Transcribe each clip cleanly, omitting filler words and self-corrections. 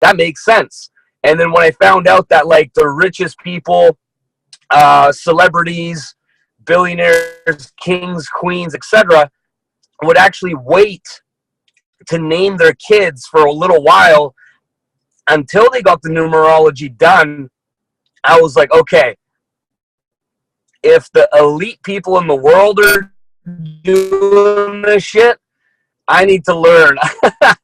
that makes sense. And then when I found out that like the richest people, celebrities, billionaires, kings, queens, etc., would actually wait to name their kids for a little while until they got the numerology done, I was like, okay, if the elite people in the world are doing this shit, I need to learn.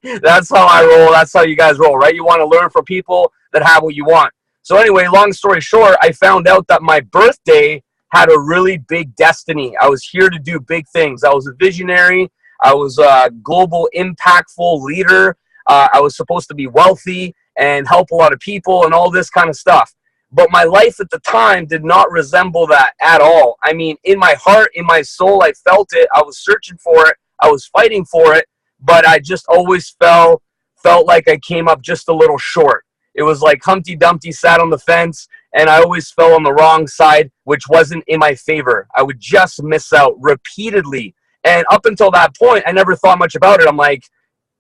That's how I roll. That's how you guys roll, right? You want to learn from people that have what you want. So anyway, long story short, I found out that my birthday had a really big destiny. I was here to do big things. I was a visionary. I was a global impactful leader. I was supposed to be wealthy and help a lot of people and all this kind of stuff. But my life at the time did not resemble that at all. I mean, in my heart, in my soul, I felt it. I was searching for it. I was fighting for it. But I just always felt like I came up just a little short. It was like Humpty Dumpty sat on the fence, and I always fell on the wrong side, which wasn't in my favor. I would just miss out repeatedly. And up until that point, I never thought much about it. I'm like,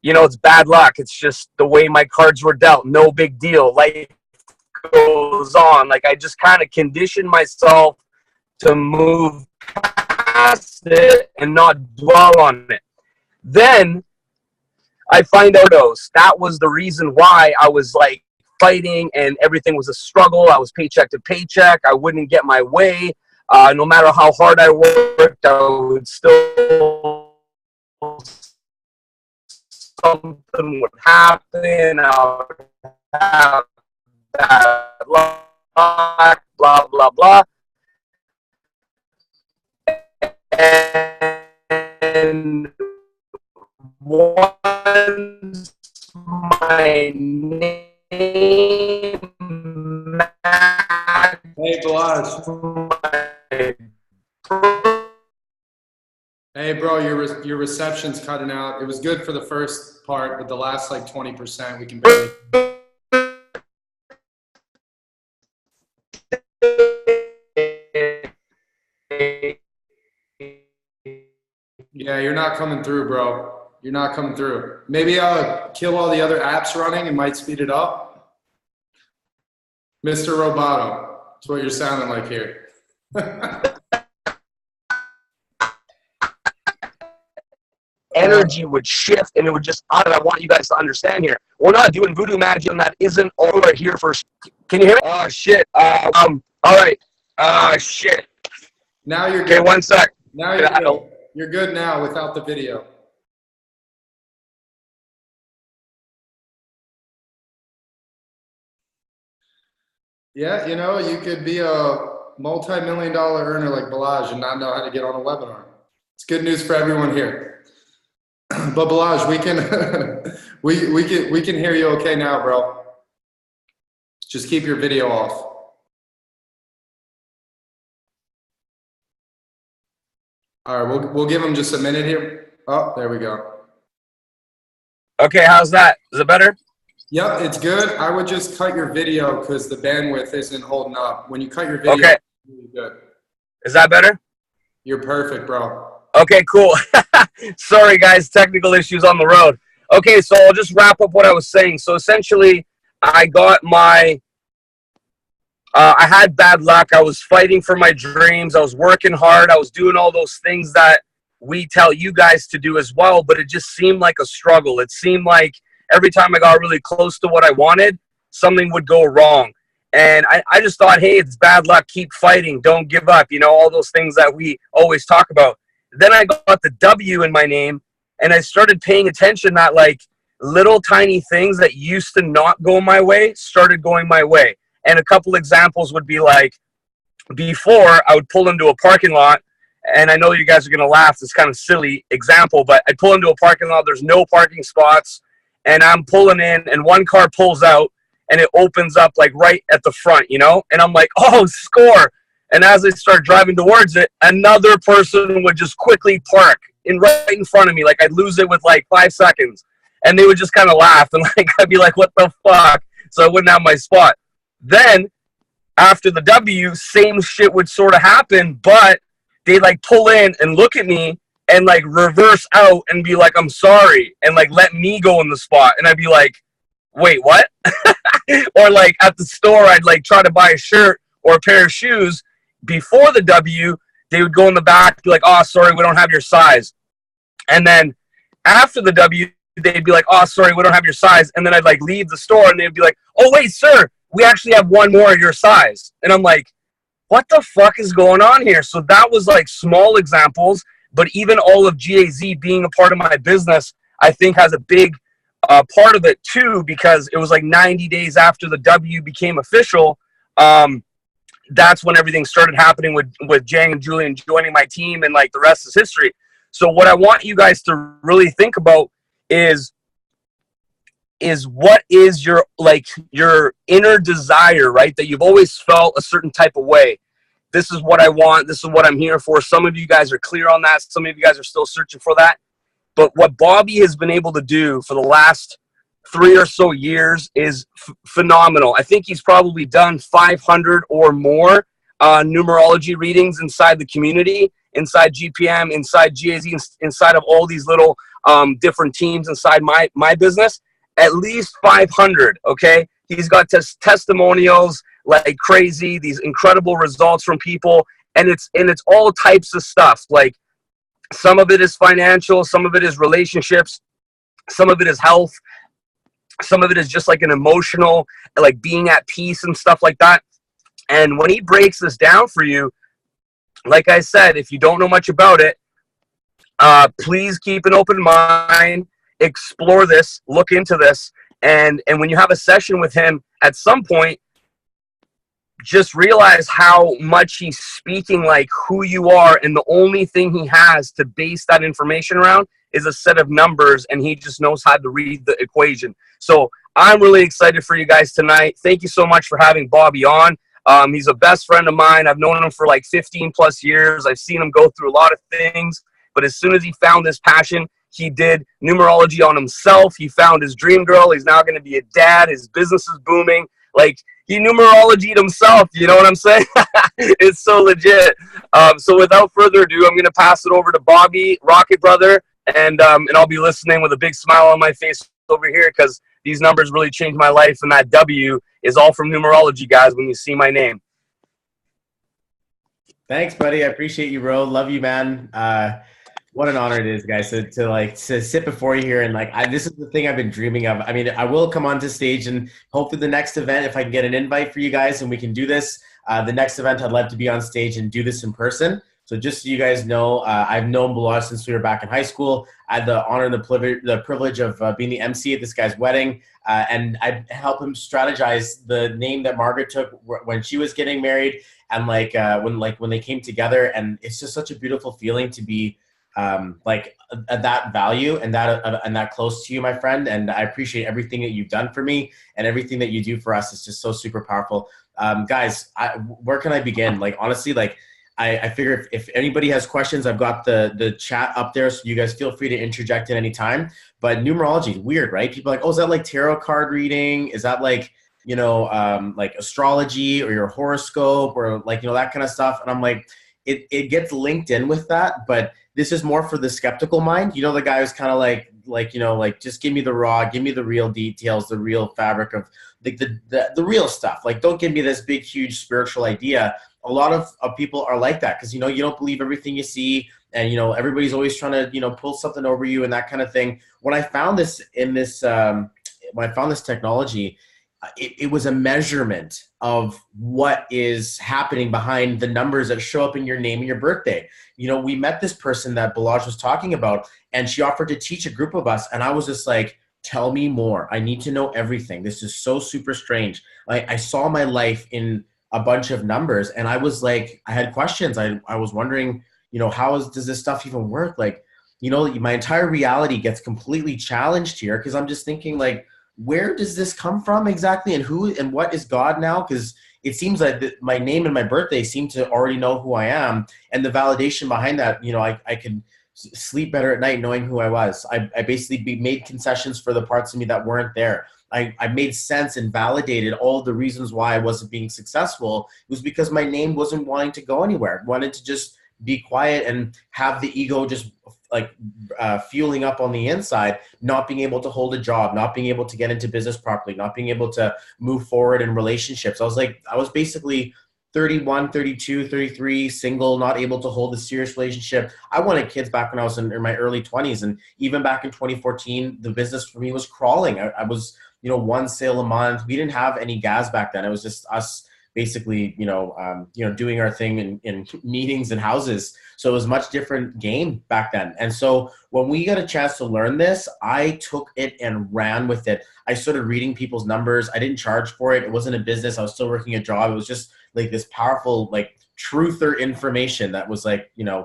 you know, it's bad luck. It's just the way my cards were dealt. No big deal. Life goes on. Like, I just kind of conditioned myself to move past it and not dwell on it. Then I find out that was the reason why I was like fighting and everything was a struggle. I was paycheck to paycheck. I wouldn't get my way. No matter how hard I worked, I would still, something would happen. I would have bad luck, blah, blah, blah. And once my name matched, hey, Balazs. Hey, bro, your reception's cutting out. It was good for the first part, but the last like 20%, we can barely. Yeah, you're not coming through, bro. You're not coming through. Maybe I'll kill all the other apps running and might speed it up. Mr. Roboto, that's what you're sounding like here. Energy would shift and it would just, I want you guys to understand here. We're not doing voodoo magic, and that isn't all we're here for. Can you hear me? Oh, shit. All right. Shit. Now you're good. Okay, one sec. Now you're good. You're good now without the video. Yeah, you know, you could be a multi-million-dollar earner like Balazs and not know how to get on a webinar. It's good news for everyone here. But Balazs, we can we can hear you okay now, bro. Just keep your video off. All right, we'll give him just a minute here. Oh, there we go. Okay, how's that? Is it better? Yep, it's good. I would just cut your video because the bandwidth isn't holding up. When you cut your video, okay. It's really good. Is that better? You're perfect, bro. Okay, cool. Sorry, guys, technical issues on the road. Okay, so I'll just wrap up what I was saying. So essentially, I got my, I had bad luck. I was fighting for my dreams. I was working hard. I was doing all those things that we tell you guys to do as well, but it just seemed like a struggle. It seemed like every time I got really close to what I wanted, something would go wrong. And I just thought, hey, it's bad luck. Keep fighting. Don't give up. You know, all those things that we always talk about. Then I got the W in my name, and I started paying attention that, like, little tiny things that used to not go my way started going my way. And a couple examples would be like, before I would pull into a parking lot, and I know you guys are going to laugh. It's kind of silly example, but I pull into a parking lot. There's no parking spots, and I'm pulling in, and one car pulls out, and it opens up like right at the front, you know? And I'm like, oh, score. And as I start driving towards it, another person would just quickly park right in front of me. Like, I'd lose it with like 5 seconds. And they would just kind of laugh. And like, I'd be like, what the fuck? So I wouldn't have my spot. Then after the W, same shit would sort of happen, but they like pull in and look at me and like reverse out and be like, I'm sorry. And like, let me go in the spot. And I'd be like, wait, what? Or like at the store, I'd like try to buy a shirt or a pair of shoes before the W. They would go in the back, be like, oh, sorry, we don't have your size. And then after the W, they'd be like, oh, sorry, we don't have your size. And then I'd like leave the store and they'd be like, oh, wait, sir, we actually have one more of your size. And I'm like, what the fuck is going on here? So that was like small examples, but even all of GAZ being a part of my business, I think has a big part of it too, because it was like 90 days after the W became official. That's when everything started happening with Jang and Julian joining my team, and like the rest is history. So what I want you guys to really think about is what is your inner desire, right? That you've always felt a certain type of way. This is what I want. This is what I'm here for. Some of you guys are clear on that. Some of you guys are still searching for that. But what Bobby has been able to do for the last 3 or so years is phenomenal. I think he's probably done 500 or more numerology readings inside the community, inside GPM, inside GAZ, inside of all these little different teams inside my business. At least 500, okay? He's got testimonials like crazy, these incredible results from people, and it's all types of stuff. Like some of it is financial, some of it is relationships, some of it is health, some of it is just like an emotional, like being at peace and stuff like that. And when he breaks this down for you, like I said, if you don't know much about it, please keep an open mind, explore this, look into this, and when you have a session with him at some point, just realize how much he's speaking like who you are, and the only thing he has to base that information around is a set of numbers, and he just knows how to read the equation. So I'm really excited for you guys tonight. Thank you so much for having Bobby on. He's a best friend of mine. I've known him for like 15 plus years. I've seen him go through a lot of things, but as soon as he found this passion, he did numerology on himself. He found his dream girl. He's now going to be a dad. His business is booming. Like, he numerologied himself. You know what I'm saying? It's so legit. So without further ado, I'm going to pass it over to Bobby, Rocket Brother, and I'll be listening with a big smile on my face over here, because these numbers really changed my life, and that W is all from numerology, guys, when you see my name. Thanks, buddy. I appreciate you, bro. Love you, man. What an honor it is, guys, to sit before you here, and this is the thing I've been dreaming of. I mean, I will come onto stage, and hopefully the next event, if I can get an invite for you guys and we can do this, the next event I'd love to be on stage and do this in person. So just so you guys know, I've known Balazs since we were back in high school. I had the honor and the privilege of being the MC at this guy's wedding, and I helped him strategize the name that Margaret took when she was getting married, and when they came together. And it's just such a beautiful feeling to be at that value and that close to you, my friend. And I appreciate everything that you've done for me, and everything that you do for us is just so super powerful. Guys, where can I begin? Like, honestly, I figure if anybody has questions, I've got the chat up there, so you guys feel free to interject at any time. But numerology is weird, right? People are like, oh, is that like tarot card reading? Is that like, like astrology or your horoscope or that kind of stuff? And I'm like, it gets linked in with that, but this is more for the skeptical mind. The guy who's kind of like, just give me the raw, give me the real details, the real fabric of the real stuff. Like, don't give me this big, huge spiritual idea. A lot of people are like that because, you don't believe everything you see, and, everybody's always trying to, pull something over you and that kind of thing. When I found this when I found this technology, it was a measurement of what is happening behind the numbers that show up in your name and your birthday. We met this person that Balazs was talking about, and she offered to teach a group of us. And I was just like, tell me more. I need to know everything. This is so super strange. I saw my life in a bunch of numbers, and I was like, I had questions. I was wondering, does this stuff even work? My entire reality gets completely challenged here, because I'm just thinking, where does this come from exactly, and who and what is God now? Because it seems like my name and my birthday seem to already know who I am, and the validation behind that, I could sleep better at night knowing who I was. I basically made concessions for the parts of me that weren't there. I made sense and validated all the reasons why I wasn't being successful. It was because my name wasn't wanting to go anywhere. It wanted to just be quiet and have the ego just fueling up on the inside, not being able to hold a job, not being able to get into business properly, not being able to move forward in relationships. I was basically 31, 32, 33, single, not able to hold a serious relationship. I wanted kids back when I was in my early 20s. And even back in 2014, the business for me was crawling. I was, one sale a month. We didn't have any GAZ back then. It was just us basically, doing our thing in meetings and houses. So it was a much different game back then. And so when we got a chance to learn this, I took it and ran with it. I started reading people's numbers. I didn't charge for it. It wasn't a business. I was still working a job. It was just like this powerful, truther information that was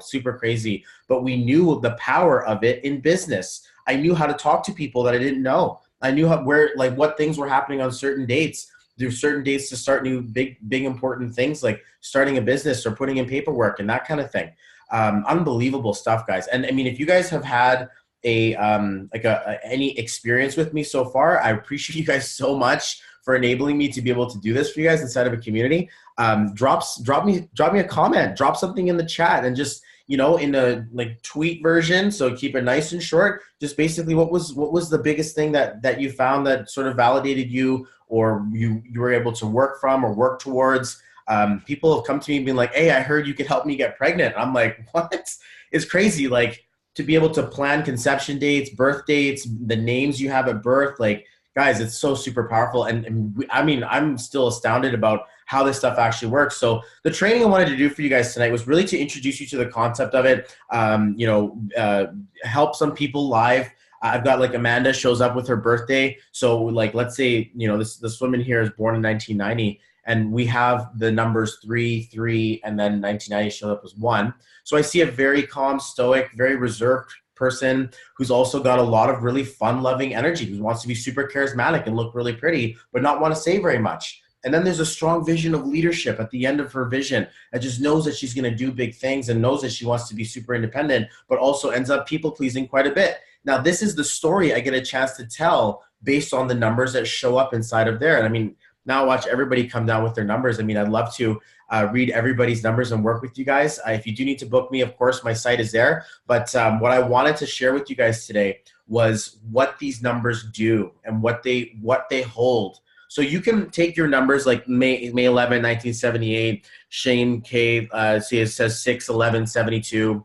super crazy. But we knew the power of it in business. I knew how to talk to people that I didn't know. I knew what things were happening on certain dates. There's certain dates to start new big important things, like starting a business or putting in paperwork and that kind of thing. Unbelievable stuff, guys. And I mean, if you guys have had any experience with me so far, I appreciate you guys so much for enabling me to be able to do this for you guys inside of a community. Drop me a comment, drop something in the chat, and just in a tweet version. So keep it nice and short. Just basically, what was the biggest thing that you found that sort of validated you, or you were able to work from or work towards. People have come to me and been like, hey, I heard you could help me get pregnant. I'm like, what? It's crazy. To be able to plan conception dates, birth dates, the names you have at birth, guys, it's so super powerful. And I mean, I'm still astounded about how this stuff actually works. So the training I wanted to do for you guys tonight was really to introduce you to the concept of it, help some people live. I've got Amanda shows up with her birthday. So let's say, this woman here is born in 1990, and we have the numbers 3, 3, and then 1990 showed up as 1. So I see a very calm, stoic, very reserved person who's also got a lot of really fun-loving energy, who wants to be super charismatic and look really pretty, but not want to say very much. And then there's a strong vision of leadership at the end of her vision, and just knows that she's going to do big things and knows that she wants to be super independent, but also ends up people-pleasing quite a bit. Now, this is the story I get a chance to tell based on the numbers that show up inside of there. And I mean, now watch everybody come down with their numbers. I mean, I'd love to read everybody's numbers and work with you guys. If you do need to book me, of course, my site is there. But what I wanted to share with you guys today was what these numbers do and what they hold. So you can take your numbers like May 11, 1978, Shane K, see it says 6/11/72,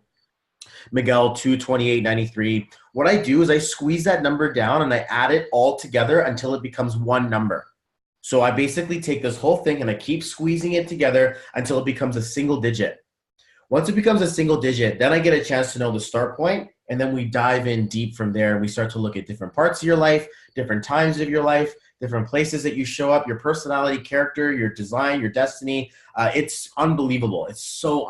Miguel 2/28/93. What I do is I squeeze that number down and I add it all together until it becomes one number. So I basically take this whole thing and I keep squeezing it together until it becomes a single digit. Once it becomes a single digit, then I get a chance to know the start point, and then we dive in deep from there, and we start to look at different parts of your life, different times of your life, different places that you show up, your personality, character, your design, your destiny. It's unbelievable. It's so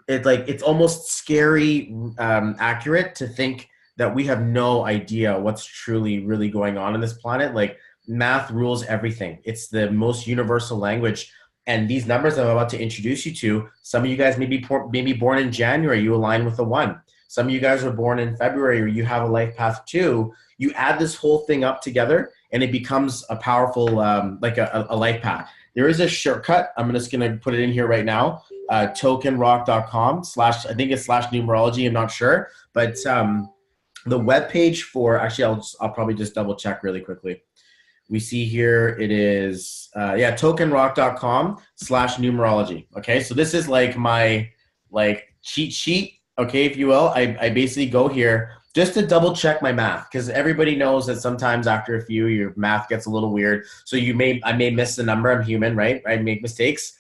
it's almost scary accurate to think that we have no idea what's truly really going on this planet. Math rules everything. It's the most universal language. And these numbers I'm about to introduce you to, some of you guys may be born in January, you align with the 1. Some of you guys are born in February, or you have a life path 2. You add this whole thing up together and it becomes a powerful, a life path. There is a shortcut. I'm just going to put it in here right now. Tokenrock.com / I think it's /numerology. I'm not sure, but the webpage for, actually, I'll probably just double check really quickly. We see here it is, tokenrock.com / numerology. Okay, so this is my cheat sheet, okay, if you will. I basically go here just to double check my math, because everybody knows that sometimes after a few, your math gets a little weird. So I may miss the number. I'm human, right? I make mistakes.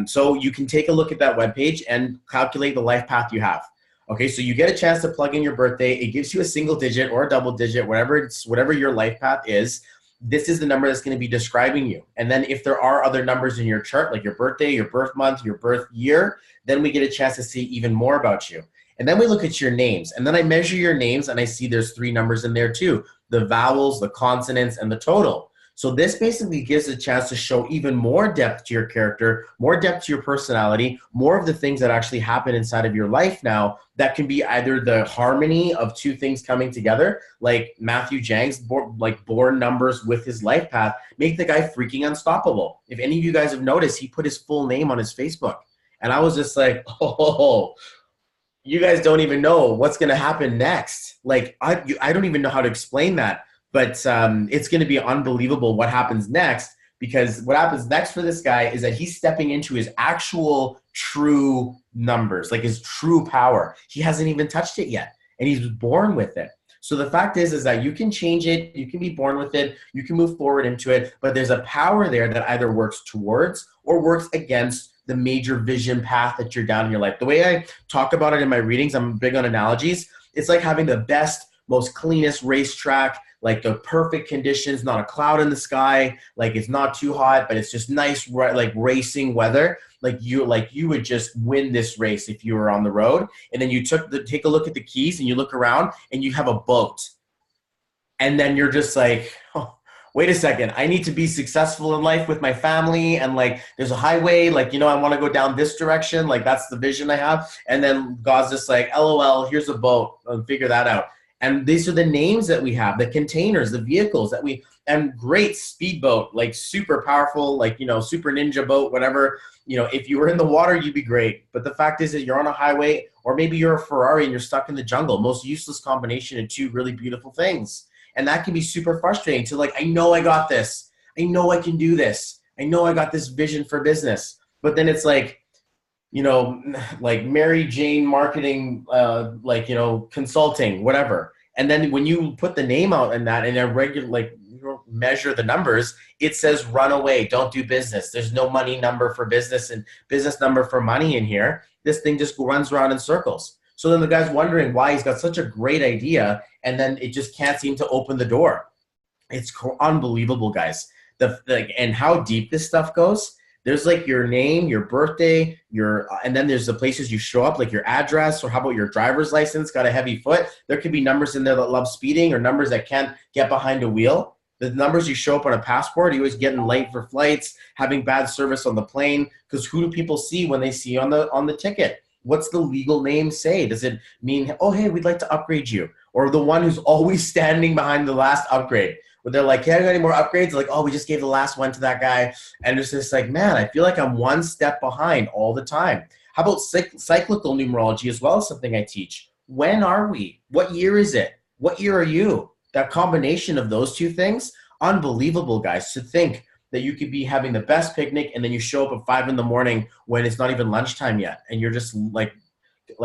So you can take a look at that webpage and calculate the life path you have. Okay, so you get a chance to plug in your birthday. It gives you a single digit or a double digit, whatever your life path is. This is the number that's going to be describing you. And then if there are other numbers in your chart, like your birthday, your birth month, your birth year, then we get a chance to see even more about you. And then we look at your names. And then I measure your names and I see there's 3 numbers in there too: the vowels, the consonants, and the total. So this basically gives a chance to show even more depth to your character, more depth to your personality, more of the things that actually happen inside of your life now that can be either the harmony of 2 things coming together, like Matthew Jang's born numbers with his life path, make the guy freaking unstoppable. If any of you guys have noticed, he put his full name on his Facebook. And I was just like, oh, you guys don't even know what's going to happen next. Like, I don't even know how to explain that, but it's going to be unbelievable what happens next, because what happens next for this guy is that he's stepping into his actual true numbers, like his true power. He hasn't even touched it yet, and he's born with it. So the fact is that you can change it, you can be born with it, you can move forward into it, but there's a power there that either works towards or works against the major vision path that you're down in your life. The way I talk about it in my readings, I'm big on analogies. It's like having the best, most cleanest racetrack, like the perfect conditions, not a cloud in the sky, like it's not too hot, but it's just nice, like racing weather. Like you would just win this race if you were on the road. And then you take a look at the keys and you look around and you have a boat. And then you're just like, oh, wait a second, I need to be successful in life with my family, and like there's a highway, like, you know, I want to go down this direction, like that's the vision I have. And then God's just like, LOL, here's a boat, I'll figure that out. And these are the names that we have, the containers, the vehicles that we, and great speedboat, like super powerful, like, you know, super ninja boat, whatever. You know, if you were in the water, you'd be great. But the fact is that you're on a highway, or maybe you're a Ferrari and you're stuck in the jungle. Most useless combination of two really beautiful things. And that can be super frustrating to like, I know I got this. I know I can do this. I know I got this vision for business. But then it's like, you know, like Mary Jane marketing, like, you know, consulting, whatever. And then when you put the name out in that, and a regular, like, you measure the numbers, it says run away, don't do business. There's no money number for business and business number for money in here. This thing just runs around in circles. So then the guy's wondering why he's got such a great idea, and then it just can't seem to open the door. It's unbelievable, guys. And how deep this stuff goes. There's like your name, your birthday, and then there's the places you show up, like your address, or how about your driver's license, got a heavy foot. There could be numbers in there that love speeding, or numbers that can't get behind a wheel. The numbers you show up on a passport, you always getting late for flights, having bad service on the plane, because who do people see when they see on the ticket? What's the legal name say? Does it mean, oh, hey, we'd like to upgrade you? Or the one who's always standing behind the last upgrade? Where they're like, hey, I got any more upgrades? Like, oh, we just gave the last one to that guy. And it's just like, man, I feel like I'm one step behind all the time. How about cyclical numerology as well, something I teach? When are we? What year is it? What year are you? That combination of those two things, unbelievable, guys. To think that you could be having the best picnic and then you show up at 5 a.m. when it's not even lunchtime yet, and you're just like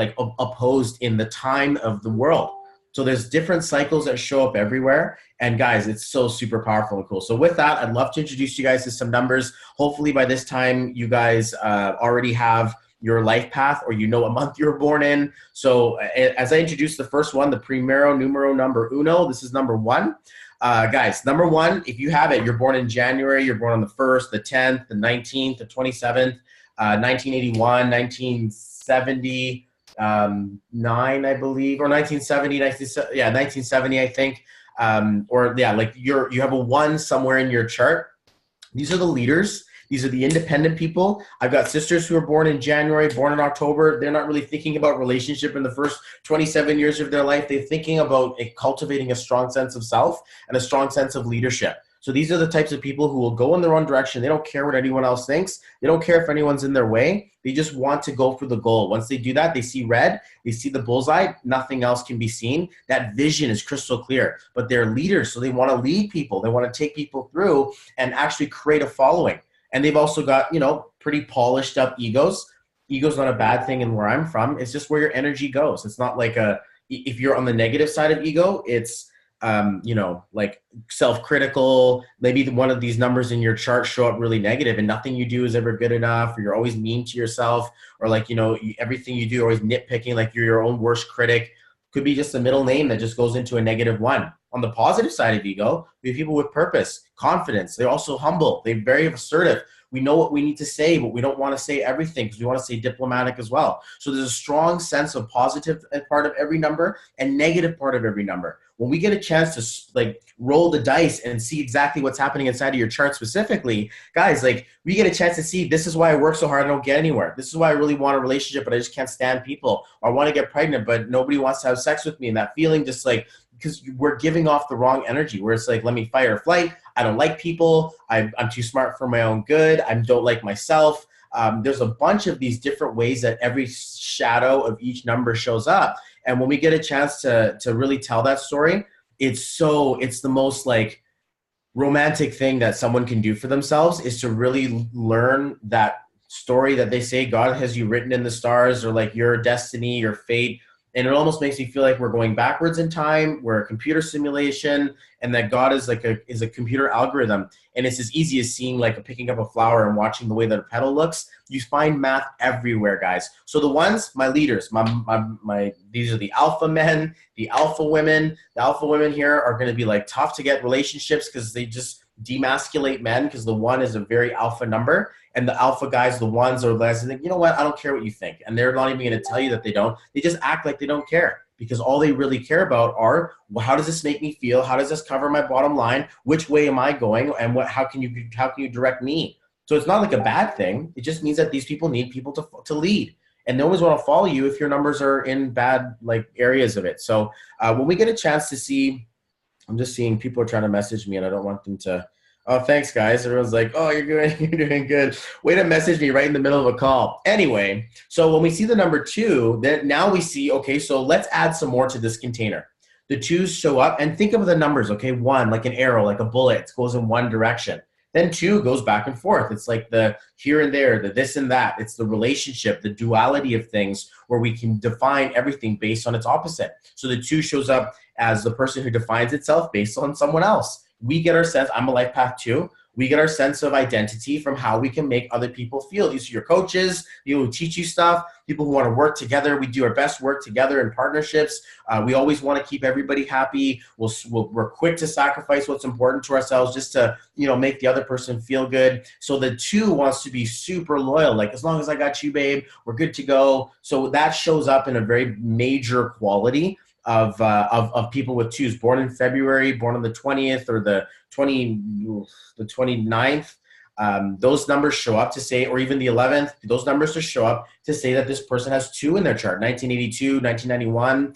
opposed in the time of the world. So there's different cycles that show up everywhere. And guys, it's so super powerful and cool. So with that, I'd love to introduce you guys to some numbers. Hopefully by this time, you guys already have your life path, or you know what month you were born in. So as I introduce the first one, the primero numero number uno, this is number 1. Guys, number 1, if you have it, you're born in January, you're born on the 1st, the 10th, the 19th, the 27th, 1981, 1970, 9, I believe, or 1970, 1970, I think. Like you have a 1 somewhere in your chart. These are the leaders. These are the independent people. I've got sisters who are born in January, born in October. They're not really thinking about relationship in the first 27 years of their life. They're thinking about cultivating a strong sense of self and a strong sense of leadership. So these are the types of people who will go in their own direction. They don't care what anyone else thinks. They don't care if anyone's in their way. They just want to go for the goal. Once they do that, they see red, they see the bullseye, nothing else can be seen. That vision is crystal clear. But they're leaders, so they want to lead people. They want to take people through and actually create a following. And they've also got, you know, pretty polished up egos. Ego's not a bad thing in where I'm from. It's just where your energy goes. It's not like if you're on the negative side of ego, it's, you know, like self-critical. Maybe one of these numbers in your chart show up really negative and nothing you do is ever good enough, or you're always mean to yourself, or like, you know, everything you do, always nitpicking, like you're your own worst critic. Could be just a middle name that just goes into a -1. On the positive side of ego, we have people with purpose, confidence. They're also humble. They're very assertive. We know what we need to say, but we don't want to say everything because we want to stay diplomatic as well. So there's a strong sense of positive part of every number and negative part of every number. When we get a chance to like roll the dice and see exactly what's happening inside of your chart specifically, guys, like we get a chance to see, this is why I work so hard, I don't get anywhere. This is why I really want a relationship, but I just can't stand people. Or I want to get pregnant, but nobody wants to have sex with me. And that feeling just like, because we're giving off the wrong energy where it's like, let me fight or flight. I don't like people. I'm too smart for my own good. I don't like myself. There's a bunch of these different ways that every shadow of each number shows up. And when we get a chance to really tell that story, it's the most like romantic thing that someone can do for themselves, is to really learn that story that they say God has you written in the stars, or like your destiny, your fate. And it almost makes me feel like we're going backwards in time. We're a computer simulation, and that God is like a computer algorithm. And it's as easy as seeing like picking up a flower and watching the way that a petal looks. You find math everywhere, guys. So the ones, my leaders, these are the alpha men, the alpha women. The alpha women here are going to be like tough to get relationships because they just demasculate men, because the one is a very alpha number. And the alpha guys, the ones, are less, and think, you know what, I don't care what you think. And they're not even going to tell you that they don't. They just act like they don't care, because all they really care about are, well, how does this make me feel? How does this cover my bottom line? Which way am I going? And how can you direct me? So it's not like a bad thing. It just means that these people need people to lead. And no one's want to follow you if your numbers are in bad like areas of it. So when we get a chance to see, I'm just seeing people are trying to message me, and I don't want them to. Oh, thanks, guys. Everyone's like, oh, you're doing good. Way to message me right in the middle of a call. Anyway, so when we see the number 2, then now we see, okay, so let's add some more to this container. The 2s show up, and think of the numbers, okay? 1, like an arrow, like a bullet, it goes in one direction. Then 2 goes back and forth. It's like the here and there, the this and that. It's the relationship, the duality of things, where we can define everything based on its opposite. So the 2 shows up as the person who defines itself based on someone else. We get our sense, I'm a life path 2. We get our sense of identity from how we can make other people feel. These are your coaches, people who teach you stuff, people who want to work together. We do our best work together in partnerships. We always want to keep everybody happy. We're quick to sacrifice what's important to ourselves just to, make the other person feel good. So the 2 wants to be super loyal. Like, as long as I got you, babe, we're good to go. So that shows up in a very major quality of people with 2s, born in February, born on the 20th or the 29th. Those numbers show up to say, or even the 11th, those numbers just show up to say that this person has 2 in their chart, 1982, 1991.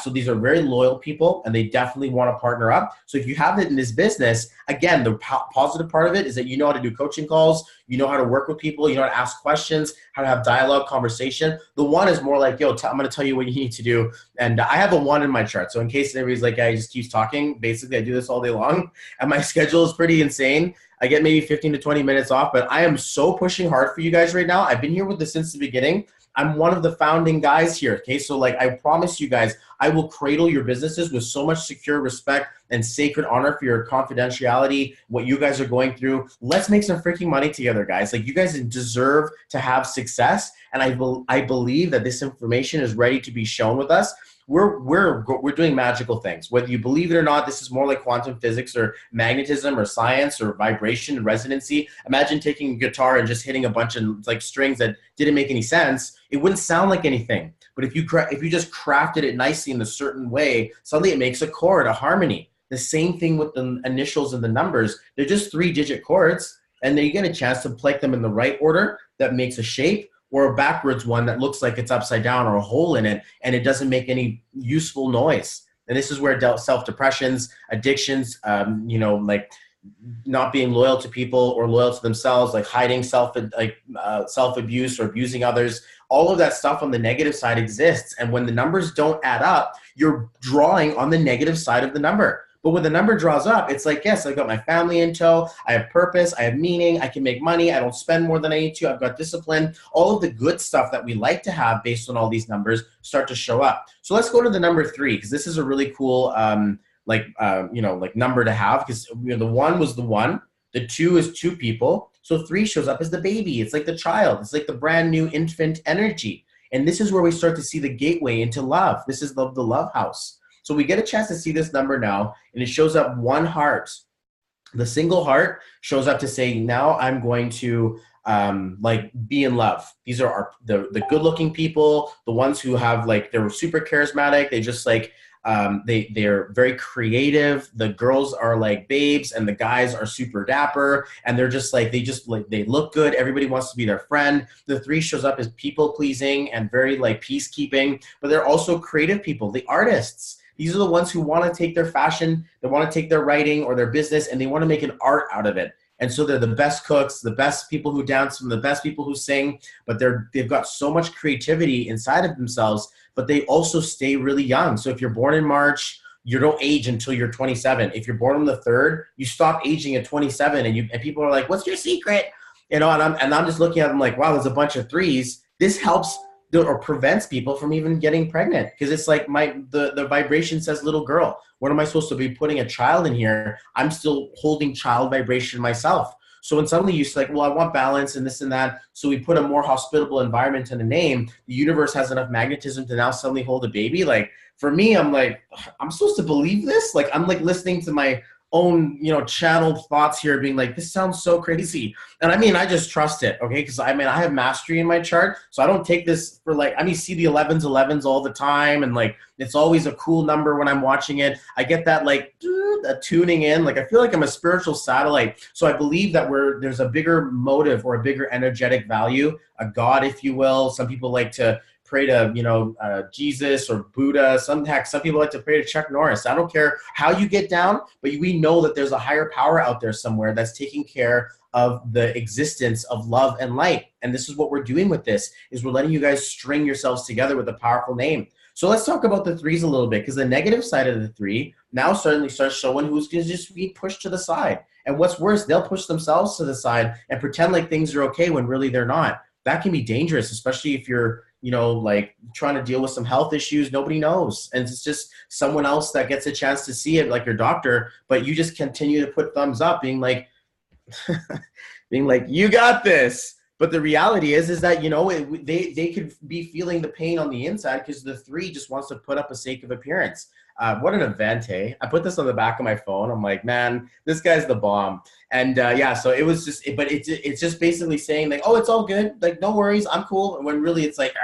So these are very loyal people, and they definitely want to partner up. So if you have it in this business, again, the positive part of it is that you know how to do coaching calls, you know how to work with people, you know how to ask questions, how to have dialogue, conversation. The 1 is more like, yo, I'm going to tell you what you need to do. And I have a 1 in my chart. So in case everybody's like, he just keeps talking, basically I do this all day long, and my schedule is pretty insane. I get maybe 15 to 20 minutes off, but I am so pushing hard for you guys right now. I've been here with this since the beginning. I'm one of the founding guys here, okay? So like, I promise you guys, I will cradle your businesses with so much secure respect and sacred honor for your confidentiality, what you guys are going through. Let's make some freaking money together, guys. Like, you guys deserve to have success, and I believe that this information is ready to be shown with us. We're doing magical things. Whether you believe it or not, this is more like quantum physics or magnetism or science or vibration and resonancy. Imagine taking a guitar and just hitting a bunch of like strings that didn't make any sense. It wouldn't sound like anything. But if you just crafted it nicely in a certain way, suddenly it makes a chord, a harmony. The same thing with the initials and the numbers. They're just 3-digit chords, and then you get a chance to play them in the right order that makes a shape, or a backwards one that looks like it's upside down or a hole in it, and it doesn't make any useful noise. And this is where self-depressions, addictions, like not being loyal to people or loyal to themselves, like hiding self-abuse or abusing others, all of that stuff on the negative side exists. And when the numbers don't add up, you're drawing on the negative side of the number. But when the number draws up, it's like, yes, I've got my family in tow, I have purpose, I have meaning, I can make money, I don't spend more than I need to, I've got discipline. All of the good stuff that we like to have based on all these numbers start to show up. So let's go to the number 3, because this is a really cool number to have, because the 1 was the 1, the 2 is 2 people, so 3 shows up as the baby. It's like the child, it's like the brand new infant energy. And this is where we start to see the gateway into love. This is the love house. So we get a chance to see this number now, and it shows up 1 heart. The single heart shows up to say, now I'm going to be in love. These are the good-looking people, the ones who have they're super charismatic. They just they're very creative. The girls are like babes, and the guys are super dapper, and they're just they look good. Everybody wants to be their friend. The 3 shows up as people-pleasing and very peacekeeping, but they're also creative people, the artists. These are the ones who want to take their fashion, they want to take their writing or their business, and they want to make an art out of it. And so they're the best cooks, the best people who dance, the best people who sing, but they've got so much creativity inside of themselves, but they also stay really young. So if you're born in March, you don't age until you're 27. If you're born on the 3rd, you stop aging at 27, and people are like, what's your secret? And I'm just looking at them like, wow, there's a bunch of 3s. This helps or prevents people from even getting pregnant, because it's like the vibration says little girl. What am I supposed to be putting a child in here? I'm still holding child vibration myself. So when suddenly you're like, well, I want balance and this and that, so we put a more hospitable environment in a name, the universe has enough magnetism to now suddenly hold a baby. Like, for me, I'm like, I'm supposed to believe this? Like, I'm like listening to my own, channeled thoughts here being like, this sounds so crazy. And I mean, I just trust it, okay? Because I have mastery in my chart, so I don't take this for like, see the 11s all the time, and like, it's always a cool number when I'm watching it. I get that like, tuning in, like I feel like I'm a spiritual satellite. So I believe that there's a bigger motive or a bigger energetic value, a God, if you will. Some people like to pray to Jesus or Buddha. Some people like to pray to Chuck Norris. I don't care how you get down, but we know that there's a higher power out there somewhere that's taking care of the existence of love and light. And this is what we're doing with this, is we're letting you guys string yourselves together with a powerful name. So let's talk about the 3s a little bit, because the negative side of the 3 now certainly starts showing who's going to just be pushed to the side. And what's worse, they'll push themselves to the side and pretend like things are okay when really they're not. That can be dangerous, especially if you're like trying to deal with some health issues. Nobody knows. And it's just someone else that gets a chance to see it, like your doctor, but you just continue to put thumbs up, being like, you got this. But the reality is that, they could be feeling the pain on the inside because the 3 just wants to put up a sake of appearance. What an event, hey? I put this on the back of my phone. I'm like, man, this guy's the bomb. And so it was just, but it's just basically saying like, oh, it's all good. Like, no worries, I'm cool. And when really it's like,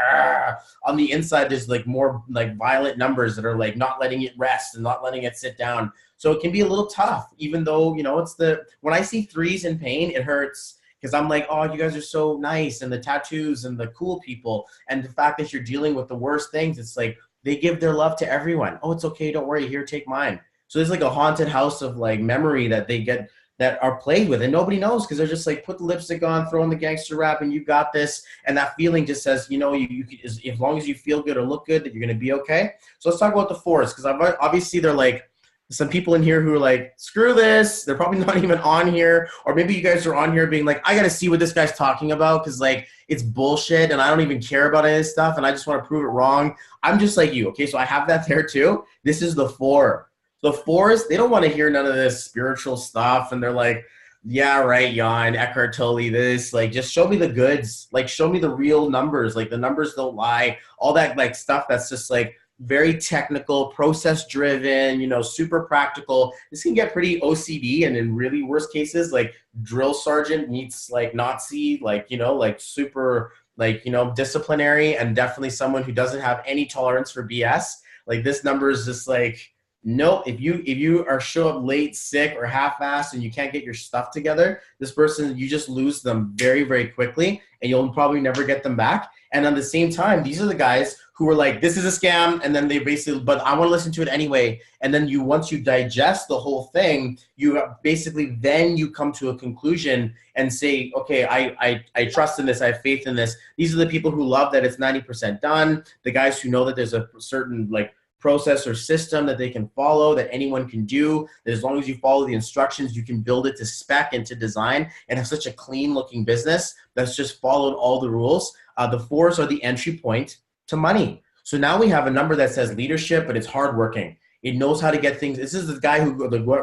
on the inside, there's like more like violent numbers that are like not letting it rest and not letting it sit down. So it can be a little tough, even though, when I see 3s in pain, it hurts. Because I'm like, oh, you guys are so nice, and the tattoos and the cool people, and the fact that you're dealing with the worst things, it's like they give their love to everyone. Oh, it's okay, don't worry, here, take mine. So there's like a haunted house of like memory that they get, that are played with, and nobody knows, because they're just like, put the lipstick on, throw in the gangster rap, and you got this. And that feeling just says, you as long as you feel good or look good, that you're going to be okay. So let's talk about the 4s, because obviously they're like, some people in here who are like, screw this. They're probably not even on here. Or maybe you guys are on here being like, I got to see what this guy's talking about, because like it's bullshit and I don't even care about any of this stuff and I just want to prove it wrong. I'm just like you, okay? So I have that there too. This is the 4. The 4s, they don't want to hear none of this spiritual stuff, and they're like, yeah, right, Jan, Eckhart Tolle, this, like, just show me the goods. Like, show me the real numbers. Like, the numbers don't lie. All that like stuff that's just like very technical, process-driven, super practical. This can get pretty OCD, and in really worst cases, like drill sergeant meets like Nazi, like, like super, like, disciplinary, and definitely someone who doesn't have any tolerance for BS. Like, this number is just like, nope. If you are show up late, sick, or half-assed, and you can't get your stuff together, this person, you just lose them very, very quickly, and you'll probably never get them back. And at the same time, these are the guys who are like, this is a scam, and then they basically, but I want to listen to it anyway. And then once you digest the whole thing, you basically, then you come to a conclusion and say, okay, I trust in this, I have faith in this. These are the people who love that it's 90% done, the guys who know that there's a certain like process or system that they can follow, that anyone can do, that as long as you follow the instructions, you can build it to spec and to design and have such a clean looking business that's just followed all the rules. The 4s are the entry point to money. So now we have a number that says leadership, but it's hardworking. It knows how to get things. This is the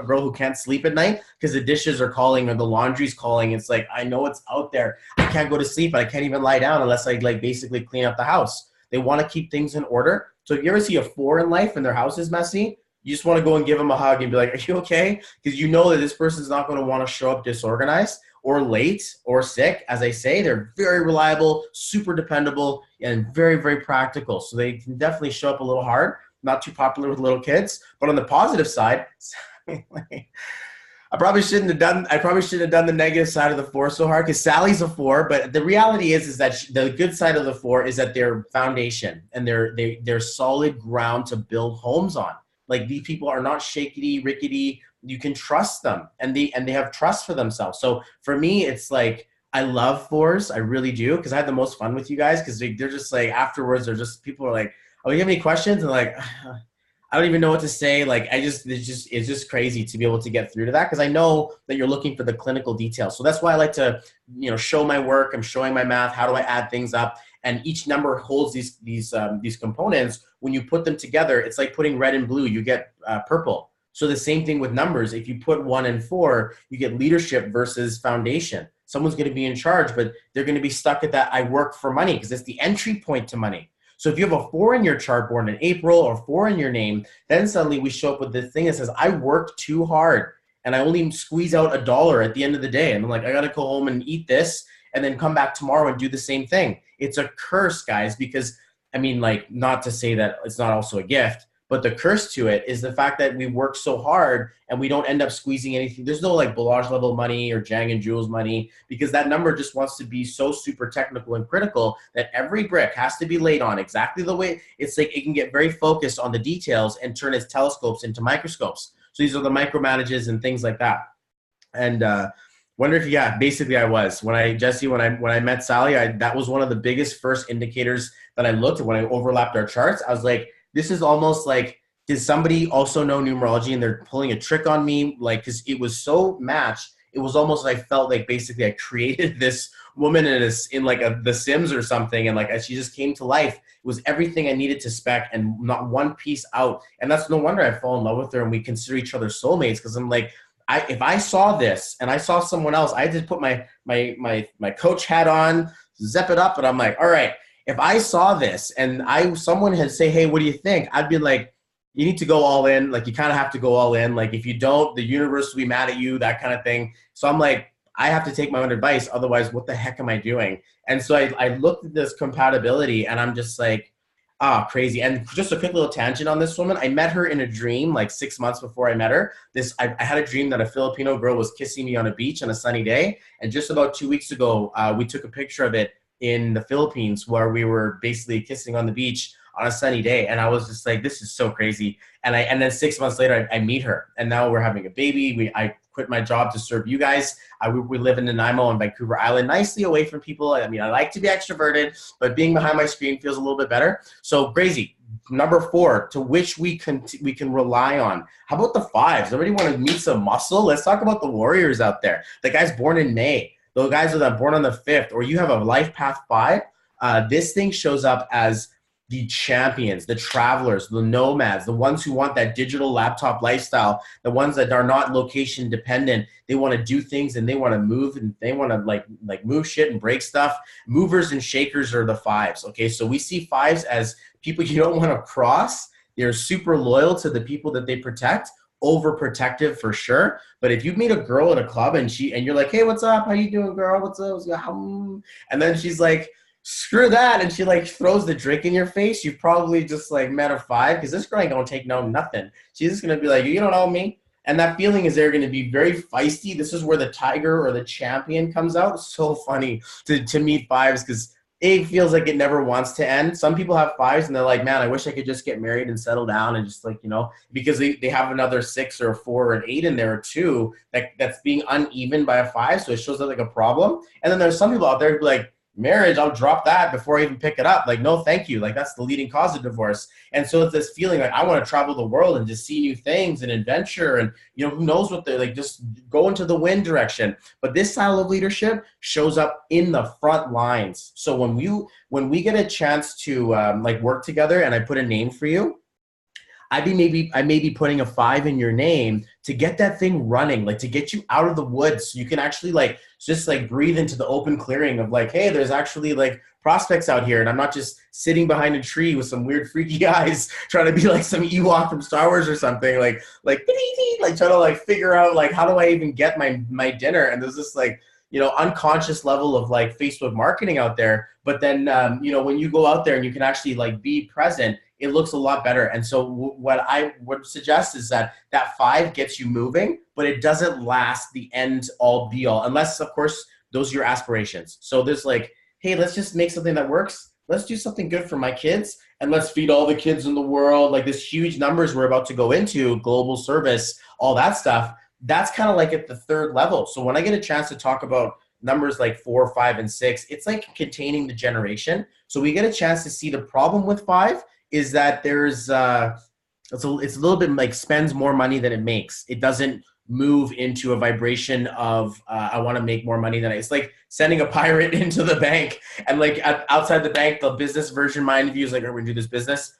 girl who can't sleep at night because the dishes are calling or the laundry's calling. It's like, I know it's out there. I can't go to sleep, and I can't even lie down unless I like basically clean up the house. They want to keep things in order. So if you ever see a 4 in life and their house is messy, you just want to go and give them a hug and be like, are you okay? Because you know that this person's not going to want to show up disorganized or late or sick. As I say, they're very reliable, super dependable, and very, very practical. So they can definitely show up a little hard, not too popular with little kids. But on the positive side, I probably shouldn't have done the negative side of the 4 so hard, because Sally's a 4. But the reality is that the good side of the 4 is that they're foundation and they're solid ground to build homes on. Like, these people are not shakety, rickety. you can trust them, and they have trust for themselves. So for me, it's like, I love fours. I really do. Cause I had the most fun with you guys. Cause they're just like, afterwards, they're just, people are like, oh, you have any questions? And like, I don't even know what to say. Like, it's just crazy to be able to get through to that. Cause I know that you're looking for the clinical details. So that's why I like to, show my work. I'm showing my math. How do I add things up? And each number holds these components. When you put them together, it's like putting red and blue, you get purple. So the same thing with numbers. If you put 1 and 4, you get leadership versus foundation. Someone's going to be in charge, but they're going to be stuck at that I work for money, because it's the entry point to money. So if you have a 4 in your chart, born in April, or 4 in your name, then suddenly we show up with this thing that says, I worked too hard and I only squeeze out $1 at the end of the day. And I'm like, I got to go home and eat this and then come back tomorrow and do the same thing. It's a curse, guys, because I mean, like, not to say that it's not also a gift, but the curse to it is the fact that we work so hard and we don't end up squeezing anything. There's no like Balazs level money or Jang and Jules money, because that number just wants to be so super technical and critical that every brick has to be laid on exactly the way. It's like it can get very focused on the details and turn its telescopes into microscopes. So these are the micromanages and things like that. And wonder if, yeah, basically I was. When I met Sally, that was one of the biggest first indicators that I looked at when I overlapped our charts. I was like, this is almost like, did somebody also know numerology and they're pulling a trick on me? Like, because it was so matched, it was almost like I felt like basically I created this woman in like The Sims or something, and like she just came to life. It was everything I needed to spec and not one piece out. And that's no wonder I fall in love with her and we consider each other soulmates, because I'm like, if I saw this and I saw someone else, I had to put my coach hat on, zip it up, and I'm like, all right. If I saw this and someone had say, hey, what do you think? I'd be like, you need to go all in. Like, you kind of have to go all in. Like, if you don't, the universe will be mad at you, that kind of thing. So I'm like, I have to take my own advice. Otherwise, what the heck am I doing? And so I looked at this compatibility and I'm just like, crazy. And just a quick little tangent on this woman. I met her in a dream like 6 months before I met her. I had a dream that a Filipino girl was kissing me on a beach on a sunny day. And just about 2 weeks ago, we took a picture of it in the Philippines, where we were basically kissing on the beach on a sunny day. And I was just like, this is so crazy. And then 6 months later, I meet her, and now we're having a baby. I quit my job to serve you guys. We live in Nanaimo on Vancouver Island, nicely away from people. I mean, I like to be extroverted, but being behind my screen feels a little bit better. So crazy. Number 4, to which we can rely on. How about the 5s? Everybody want to meet some muscle? Let's talk about the warriors out there. The guys born in May. Those guys that are born on the 5th, or you have a life path 5, this thing shows up as the champions, the travelers, the nomads, the ones who want that digital laptop lifestyle, the ones that are not location dependent. They want to do things and they want to move, and they want to like move shit and break stuff. Movers and shakers are the 5s. Okay, so we see 5s as people you don't want to cross. They're super loyal to the people that they protect. Overprotective for sure. But if you meet a girl in a club and you're like, hey, what's up? How you doing, girl? What's up? And then she's like, screw that. And she like throws the drink in your face. You probably just like met a 5, because this girl ain't gonna take no nothing. She's just gonna be like, you don't know me. And that feeling is they're gonna be very feisty. This is where the tiger or the champion comes out. It's so funny to meet 5s, because it feels like it never wants to end. Some people have 5s and they're like, man, I wish I could just get married and settle down and just like, because they have another 6 or a 4 or an 8 in there or 2 that's being uneven by a 5. So it shows up like a problem. And then there's some people out there who be like, marriage, I'll drop that before I even pick it up. Like, no, thank you. Like, that's the leading cause of divorce. And so it's this feeling like, I want to travel the world and just see new things and adventure. And, who knows what they're like, just go into the wind direction. But this style of leadership shows up in the front lines. So when we get a chance to work together and I put a name for you, I may be putting a 5 in your name to get that thing running, like to get you out of the woods. So you can actually just breathe into the open clearing of like, hey, there's actually like prospects out here. And I'm not just sitting behind a tree with some weird freaky eyes trying to be like some Ewok from Star Wars or something, like trying to figure out like, how do I even get my dinner? And there's this unconscious level of like Facebook marketing out there. But then, when you go out there and you can actually be present, it looks a lot better. And so what I would suggest is that 5 gets you moving, but it doesn't last the end all be all, unless of course those are your aspirations. So there's like, hey, let's just make something that works. Let's do something good for my kids, and let's feed all the kids in the world. Like this huge numbers we're about to go into, global service, all that stuff. that's kind of like at the third level. So when I get a chance to talk about numbers like 4, 5, and 6, it's like containing the generation. So we get a chance to see the problem with 5 is that there's it's a little bit like spends more money than it makes. It doesn't move into a vibration of I want to make more money than it's like sending a pirate into the bank, and like outside the bank, the business version mind of you is like, we're gonna do this business.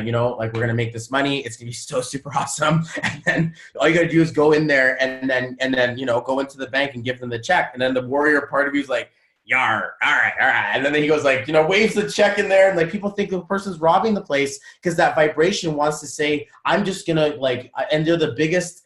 You know, like we're gonna make this money. It's gonna be so super awesome. And then all you gotta do is go in there and then you know, go into the bank and give them the check. And then the warrior part of you is like, yar, all right. And then he goes like, you know, waves the check in there, and like people think the person's robbing the place because that vibration wants to say, I'm just gonna like, and they're the biggest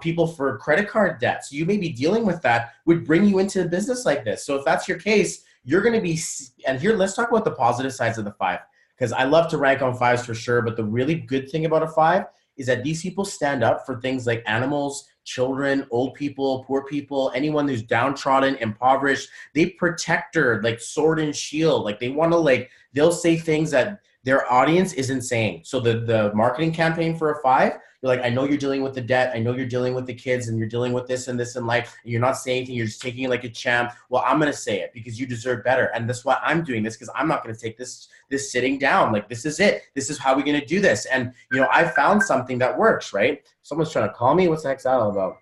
people for credit card debt. So you may be dealing with that, would bring you into a business like this. So if that's your case, you're gonna be, and here, let's talk about the positive sides of the 5. Because I love to rank on 5s for sure, but the really good thing about a 5 is that these people stand up for things like animals, children, old people, poor people, anyone who's downtrodden, impoverished. They protect her like sword and shield. Like they want to like, they'll say things that their audience isn't saying. So the marketing campaign for a 5, you're like, I know you're dealing with the debt. I know you're dealing with the kids and you're dealing with this and this in life. And you're not saying anything. You're just taking it like a champ. Well, I'm going to say it because you deserve better. And that's why I'm doing this, because I'm not going to take this sitting down. Like, this is it. This is how we're going to do this. And, you know, I found something that works, right? Someone's trying to call me. What's the heck's that all about?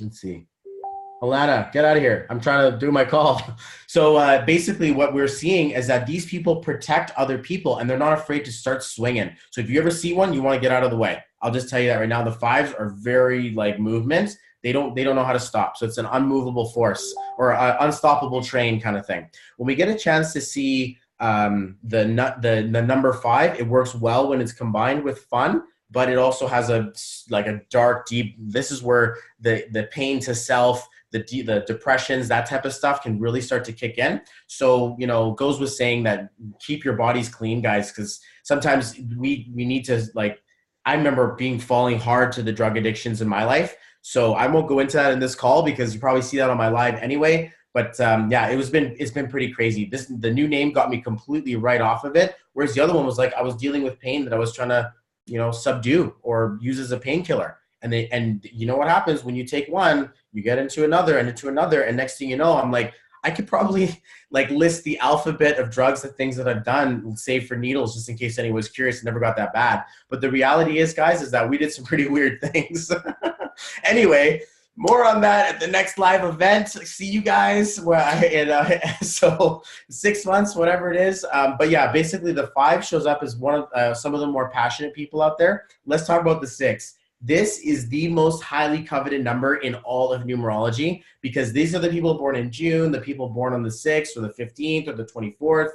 Let's see. Alana, get out of here. I'm trying to do my call. So basically what we're seeing is that these people protect other people and they're not afraid to start swinging. So if you ever see one, you want to get out of the way. I'll just tell you that right now. The 5s are very like movement. They don't know how to stop. So it's an unmovable force or an unstoppable train kind of thing. When we get a chance to see the number 5, it works well when it's combined with fun, but it also has a dark, deep, this is where the pain to self, the depressions, that type of stuff can really start to kick in. So, you know, goes with saying that keep your bodies clean, guys, because sometimes we need to, like, I remember falling hard to the drug addictions in my life. So I won't go into that in this call because you probably see that on my live anyway. But yeah, it's been pretty crazy. The new name got me completely right off of it. Whereas the other one was like, I was dealing with pain that I was trying to, you know, subdue or use as a painkiller. And you know what happens when you take one, you get into another and into another. And next thing you know, I'm like, I could probably like list the alphabet of drugs and things that I've done, save for needles, just in case anyone's curious. It never got that bad. But the reality is, guys, is that we did some pretty weird things. Anyway, more on that at the next live event. See you guys. So 6 months, whatever it is. But yeah, basically the 5 shows up as one of some of the more passionate people out there. Let's talk about the 6. This is the most highly coveted number in all of numerology because these are the people born in June, the people born on the 6th or the 15th or the 24th,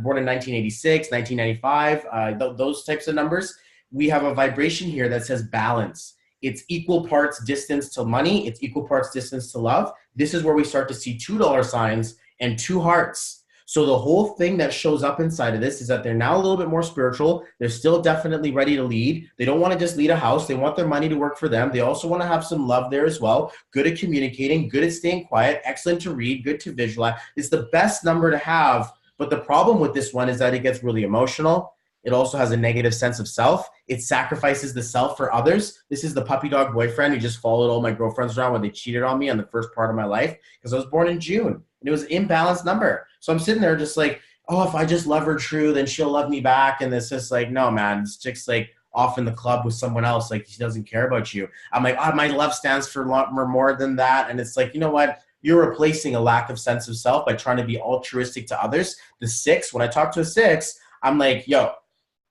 born in 1986, 1995, those types of numbers. We have a vibration here that says balance. It's equal parts distance to money. It's equal parts distance to love. This is where we start to see $2 signs and 2 hearts. So the whole thing that shows up inside of this is that they're now a little bit more spiritual. They're still definitely ready to lead. They don't want to just lead a house. They want their money to work for them. They also want to have some love there as well. Good at communicating, good at staying quiet, excellent to read, good to visualize. It's the best number to have. But the problem with this one is that it gets really emotional. It also has a negative sense of self. It sacrifices the self for others. This is the puppy dog boyfriend who just followed all my girlfriends around when they cheated on me on the first part of my life because I was born in June. And it was an imbalanced number. So I'm sitting there just like, oh, if I just love her true, then she'll love me back. And it's just like, no, man, this chick's like off in the club with someone else. Like, she doesn't care about you. I'm like, oh, my love stands for a lot more than that. And it's like, you know what? You're replacing a lack of sense of self by trying to be altruistic to others. The 6, when I talk to a 6, I'm like, yo,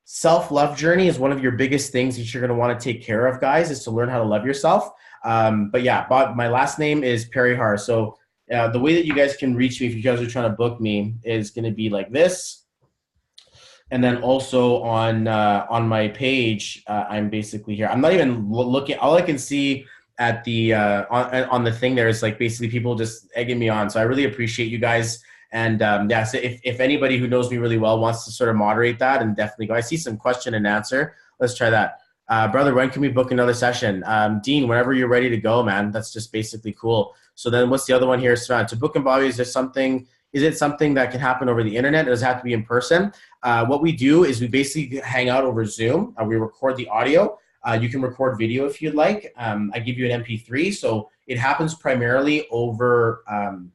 self-love journey is one of your biggest things that you're going to want to take care of, guys, is to learn how to love yourself. But yeah, my last name is Perihar. So the way that you guys can reach me if you guys are trying to book me is going to be like this. And then also on my page, I'm basically here. I'm not even looking. All I can see at the on the thing there is like basically people just egging me on. So I really appreciate you guys. And yeah, so if anybody who knows me really well wants to sort of moderate that, and definitely go. I see some question and answer. Let's try that. Brother, when can we book another session? Dean, whenever you're ready to go, man. That's just basically cool. So then what's the other one here? To book and Bobby, is it something that can happen over the internet? Does it have to be in person? What we do is we basically hang out over Zoom. We record the audio. You can record video if you'd like. I give you an MP3, so it happens primarily over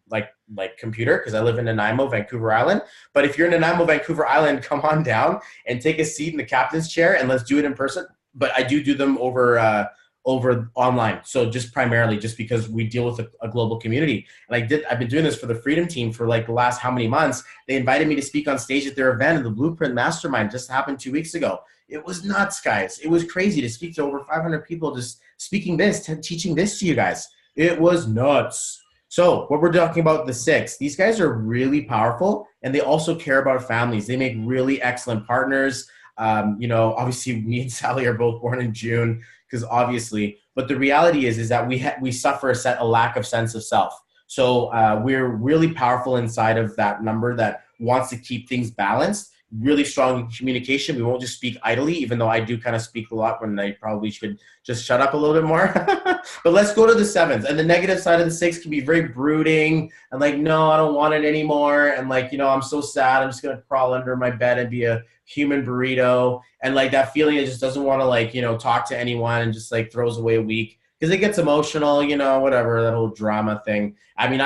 like computer, because I live in Nanaimo, Vancouver Island. But if you're in Nanaimo, Vancouver Island, come on down and take a seat in the captain's chair, and let's do it in person. But I do them over online. So just primarily just because we deal with a global community. And I've been doing this for the Freedom Team for like the last how many months. They invited me to speak on stage at their event, and the Blueprint Mastermind just happened 2 weeks ago. It was nuts, guys. It was crazy to speak to over 500 people, just speaking this, teaching this to you guys. It was nuts. So what we're talking about, the 6, these guys are really powerful, and they also care about families. They make really excellent partners. Obviously me and Sally are both born in June, because obviously, but the reality is that we suffer a lack of sense of self. So we're really powerful inside of that number that wants to keep things balanced, really strong in communication. We won't just speak idly, even though I do kind of speak a lot when I probably should just shut up a little bit more. But let's go to the 7s. And the negative side of the 6 can be very brooding and like, no, I don't want it anymore. And like, I'm so sad. I'm just going to crawl under my bed and be a human burrito. And like that feeling, it just doesn't want to talk to anyone, and just like throws away a week because it gets emotional, whatever, that whole drama thing. I mean,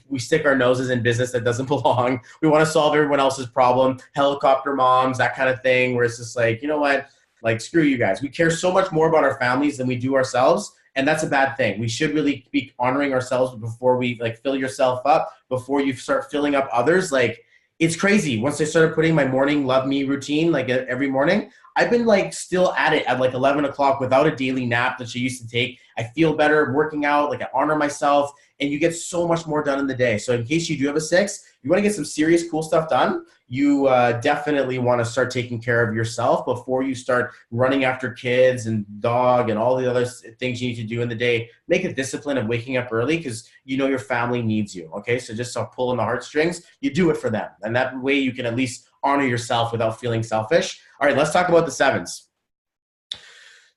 we stick our noses in business that doesn't belong. We want to solve everyone else's problem, helicopter moms, that kind of thing, where it's just like, you know what, like, screw you guys. We care so much more about our families than we do ourselves. And that's a bad thing. We should really be honoring ourselves before we fill yourself up, before you start filling up others. Like, it's crazy. Once I started putting my morning love me routine, every morning, I've been still at it at 11 o'clock without a daily nap that you used to take. I feel better working out, I honor myself, and you get so much more done in the day. So in case you do have a 6, you want to get some serious cool stuff done, you definitely want to start taking care of yourself before you start running after kids and dog and all the other things you need to do in the day. Make a discipline of waking up early, because your family needs you, okay? So just start pulling the heartstrings. You do it for them. And that way you can at least honor yourself without feeling selfish. All right, let's talk about the 7s.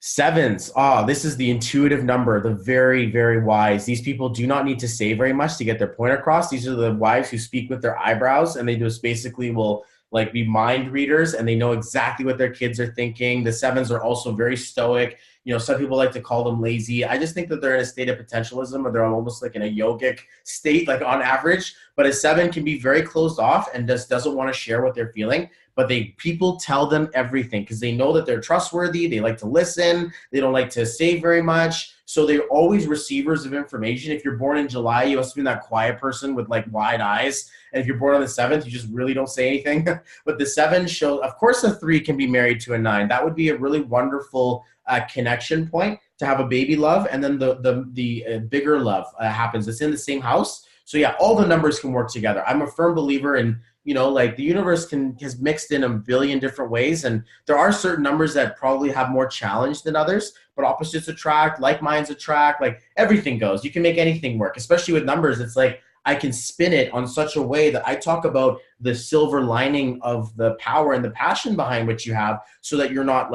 7s, this is the intuitive number, the very, very wise. These people do not need to say very much to get their point across. These are the wives who speak with their eyebrows, and they just basically will be mind readers, and they know exactly what their kids are thinking. The 7s are also very stoic. Some people like to call them lazy. I just think that they're in a state of potentialism, or they're almost in a yogic state, on average. But a 7 can be very closed off and just doesn't want to share what they're feeling. But people tell them everything because they know that they're trustworthy. They like to listen. They don't like to say very much. So they're always receivers of information. If you're born in July, you must be that quiet person with wide eyes. And if you're born on the 7th, you just really don't say anything. But the 7 shows, of course, a 3 can be married to a 9. That would be a really wonderful connection point to have a baby love. And then the bigger love happens. It's in the same house. So yeah, all the numbers can work together. I'm a firm believer in, the universe has mixed in a billion different ways. And there are certain numbers that probably have more challenge than others, but opposites attract, like minds attract, everything goes. You can make anything work, especially with numbers. It's I can spin it on such a way that I talk about the silver lining of the power and the passion behind what you have, so that you're not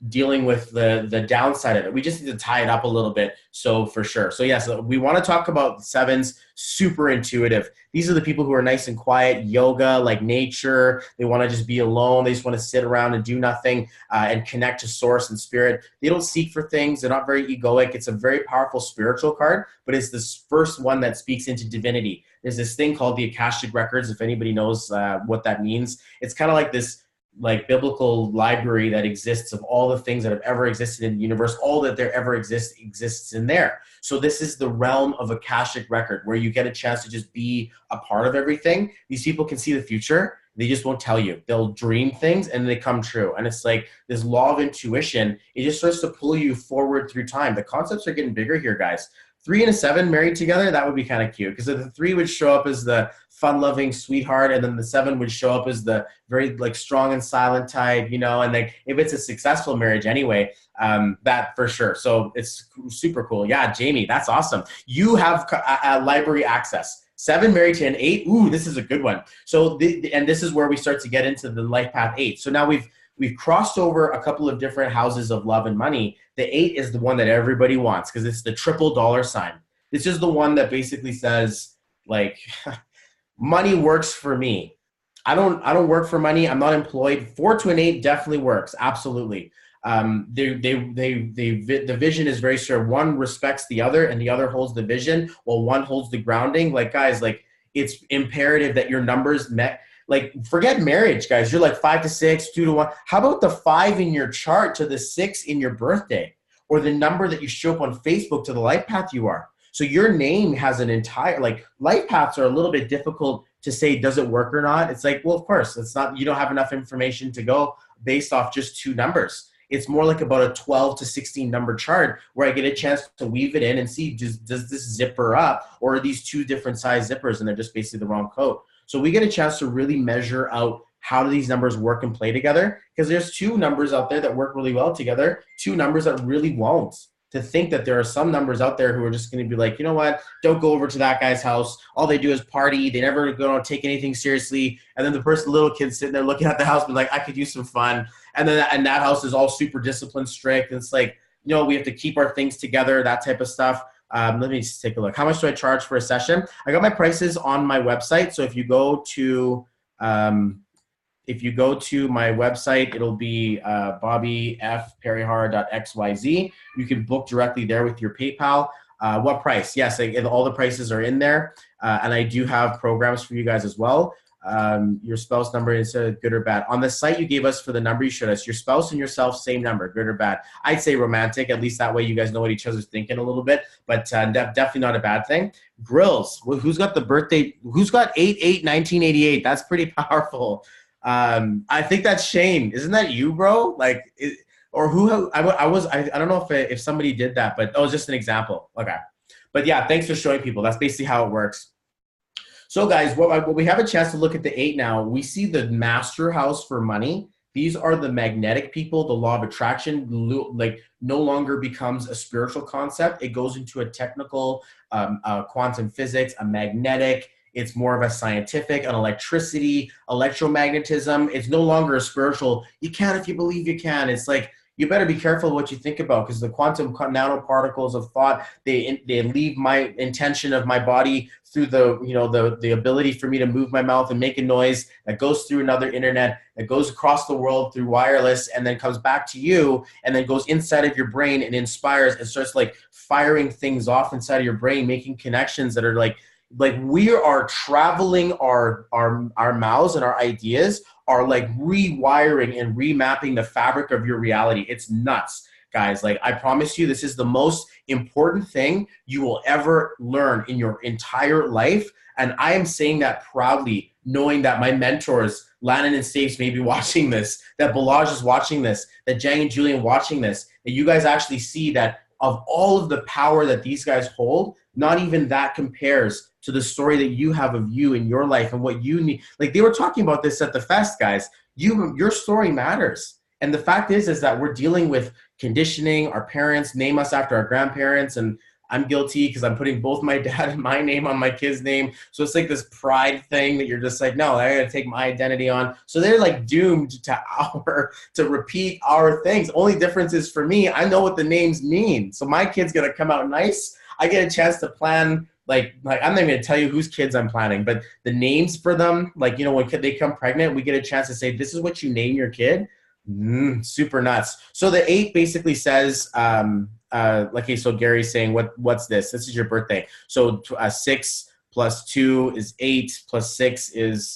dealing with the downside of it. We just need to tie it up a little bit. So for sure. So yes, we want to talk about 7s, super intuitive. These are the people who are nice and quiet, yoga, nature. They want to just be alone. They just want to sit around and do nothing and connect to source and spirit. They don't seek for things. They're not very egoic. It's a very powerful spiritual card, but it's this first one that speaks into divinity. There's this thing called the Akashic Records. If anybody knows what that means, it's kind of like this biblical library that exists of all the things that have ever existed in the universe. All that there ever exists in there. So this is the realm of Akashic Record, where you get a chance to just be a part of everything. These people can see the future. They just won't tell you. They'll dream things and they come true. And it's this law of intuition. It just starts to pull you forward through time. The concepts are getting bigger here, guys. 3 and a 7 married together, that would be kind of cute, because the 3 would show up as the fun-loving sweetheart, and then the 7 would show up as the very strong and silent type, and if it's a successful marriage anyway, that for sure. So it's super cool. Yeah, Jamie, that's awesome. You have library access. 7 married to an 8. Ooh, this is a good one. So and this is where we start to get into the life path 8. So now we've crossed over a couple of different houses of love and money. The 8 is the one that everybody wants, because it's the triple dollar sign. This is the one that basically says money works for me. I don't work for money. I'm not employed. 4 to an 8 definitely works. Absolutely. The vision is very sure. One respects the other, and the other holds the vision, while one holds the grounding. Like, guys, like, it's imperative that your numbers met. Like, forget marriage, guys. You're like 5 to 6, 2 to 1. How about the 5 in your chart to the 6 in your birthday, or the number that you show up on Facebook to the life path you are? So your name has an entire, like, life paths are a little bit difficult to say, does it work or not? It's like, well, of course, it's not, you don't have enough information to go based off just 2 numbers. It's more like about a 12 to 16 number chart where I get a chance to weave it in and see, does this zipper up, or are these 2 different size zippers and they're just basically the wrong coat? So we get a chance to really measure out how do these numbers work and play together, because there's 2 numbers out there that work really well together, 2 numbers that really won't. To think that there are some numbers out there who are just going to be like, you know what, don't go over to that guy's house. All they do is party. They never go and take anything seriously. And then the little kid sitting there looking at the house, be like, I could use some fun. And then that house is all super disciplined, strict. And it's like, you know, we have to keep our things together, that type of stuff. Let me just take a look. How much do I charge for a session? I got my prices on my website. So if you go to my website, it'll be bobbyfperryhar.xyz. You can book directly there with your PayPal. What price? Yes, all the prices are in there. And I do have programs for you guys as well. Your spouse number is good or bad. On the site you gave us for the number you showed us, your spouse and yourself, same number, good or bad. I'd say romantic, at least that way you guys know what each other's thinking a little bit, but definitely not a bad thing. Grills, who's got the birthday, who's got 8/8/1988? That's pretty powerful. I think that's Shane. Isn't that you, bro? Like, or who? I don't know if somebody did that, but it was just an example. Okay, but yeah, thanks for showing people. That's basically how it works. So guys, what we have a chance to look at the 8 now. We see the master house for money. These are the magnetic people. The law of attraction like no longer becomes a spiritual concept. It goes into a technical, quantum physics, a magnetic. It's more of a scientific, an electricity, electromagnetism. It's no longer a spiritual. You can if you believe you can. It's like, you better be careful what you think about, because the quantum nanoparticles of thought, they leave my intention of my body through the ability for me to move my mouth and make a noise that goes through another internet, that goes across the world through wireless, and then comes back to you, and then goes inside of your brain and inspires and starts like firing things off inside of your brain, making connections that are like we are traveling our mouths, and our ideas are like rewiring and remapping the fabric of your reality. It's nuts, guys. Like, I promise you, this is the most important thing you will ever learn in your entire life. And I am saying that proudly, knowing that my mentors, Lannon and Stapes, may be watching this, that Balaj is watching this, that Jang and Julian watching this, that you guys actually see that of all of the power that these guys hold, not even that compares to the story that you have of you in your life and what you need. Like, they were talking about this at the fest, guys. Your story matters. And the fact is that we're dealing with conditioning. Our parents name us after our grandparents, and I'm guilty because I'm putting both my dad and my name on my kid's name. So it's like this pride thing that you're just like, no, I gotta take my identity on. So they're like doomed to repeat our things. Only difference is for me, I know what the names mean. So my kid's gonna come out nice. I get a chance to plan, like I'm not even gonna tell you whose kids I'm planning, but the names for them, like, you know, when they come pregnant, we get a chance to say, this is what you name your kid. Super nuts. So the 8 basically says, okay, so Gary's saying, what's this? This is your birthday. So 6 plus 2 is 8, plus 6 is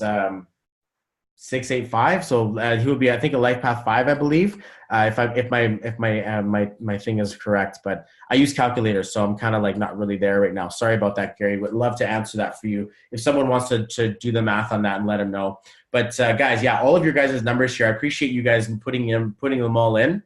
685. So he would be, I think, a life path 5, I believe, if my thing is correct. But I use calculators, so I'm kind of like not really there right now. Sorry about that, Gary. Would love to answer that for you if someone wants to do the math on that and let him know. But guys, yeah, all of your guys' numbers here. I appreciate you guys putting them all in.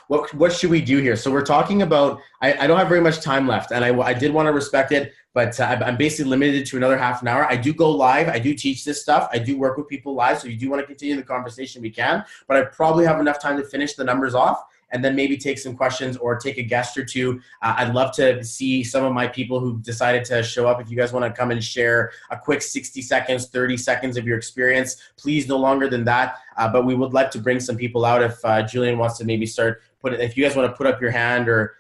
What should we do here? So we're talking about, I don't have very much time left, and I did want to respect it, but I'm basically limited to another half an hour. I do go live. I do teach this stuff. I do work with people live. So if you do want to continue the conversation, we can, but I probably have enough time to finish the numbers off and then maybe take some questions or take a guest or two. I'd love to see some of my people who decided to show up. If you guys want to come and share a quick 60 seconds, 30 seconds of your experience, please, no longer than that. But we would like to bring some people out. If Julian wants to maybe start if you guys want to put up your hand or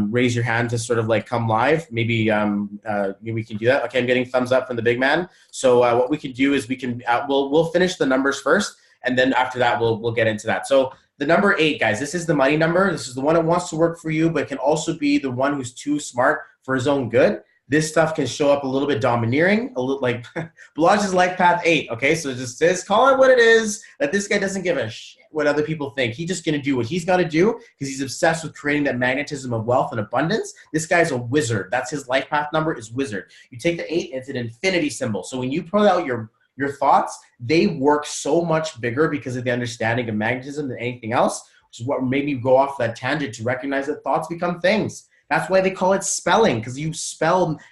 raise your hand to sort of like come live, maybe we can do that. Okay, I'm getting thumbs up from the big man. So what we can do is we can we'll finish the numbers first, and then after that we'll get into that. So The number 8, guys, this is the money number. This is the one that wants to work for you, but can also be the one who's too smart for his own good. This stuff can show up a little bit domineering, a little like Balage's life path 8. Okay, so just says, call it what it is, that this guy doesn't give a shit what other people think. He's just going to do what he's got to do because he's obsessed with creating that magnetism of wealth and abundance. This guy's a wizard. That's his life path number, is wizard. You take the 8, it's an infinity symbol. So when you put out your thoughts, they work so much bigger because of the understanding of magnetism than anything else, which is what made me go off that tangent to recognize that thoughts become things. That's why they call it spelling, because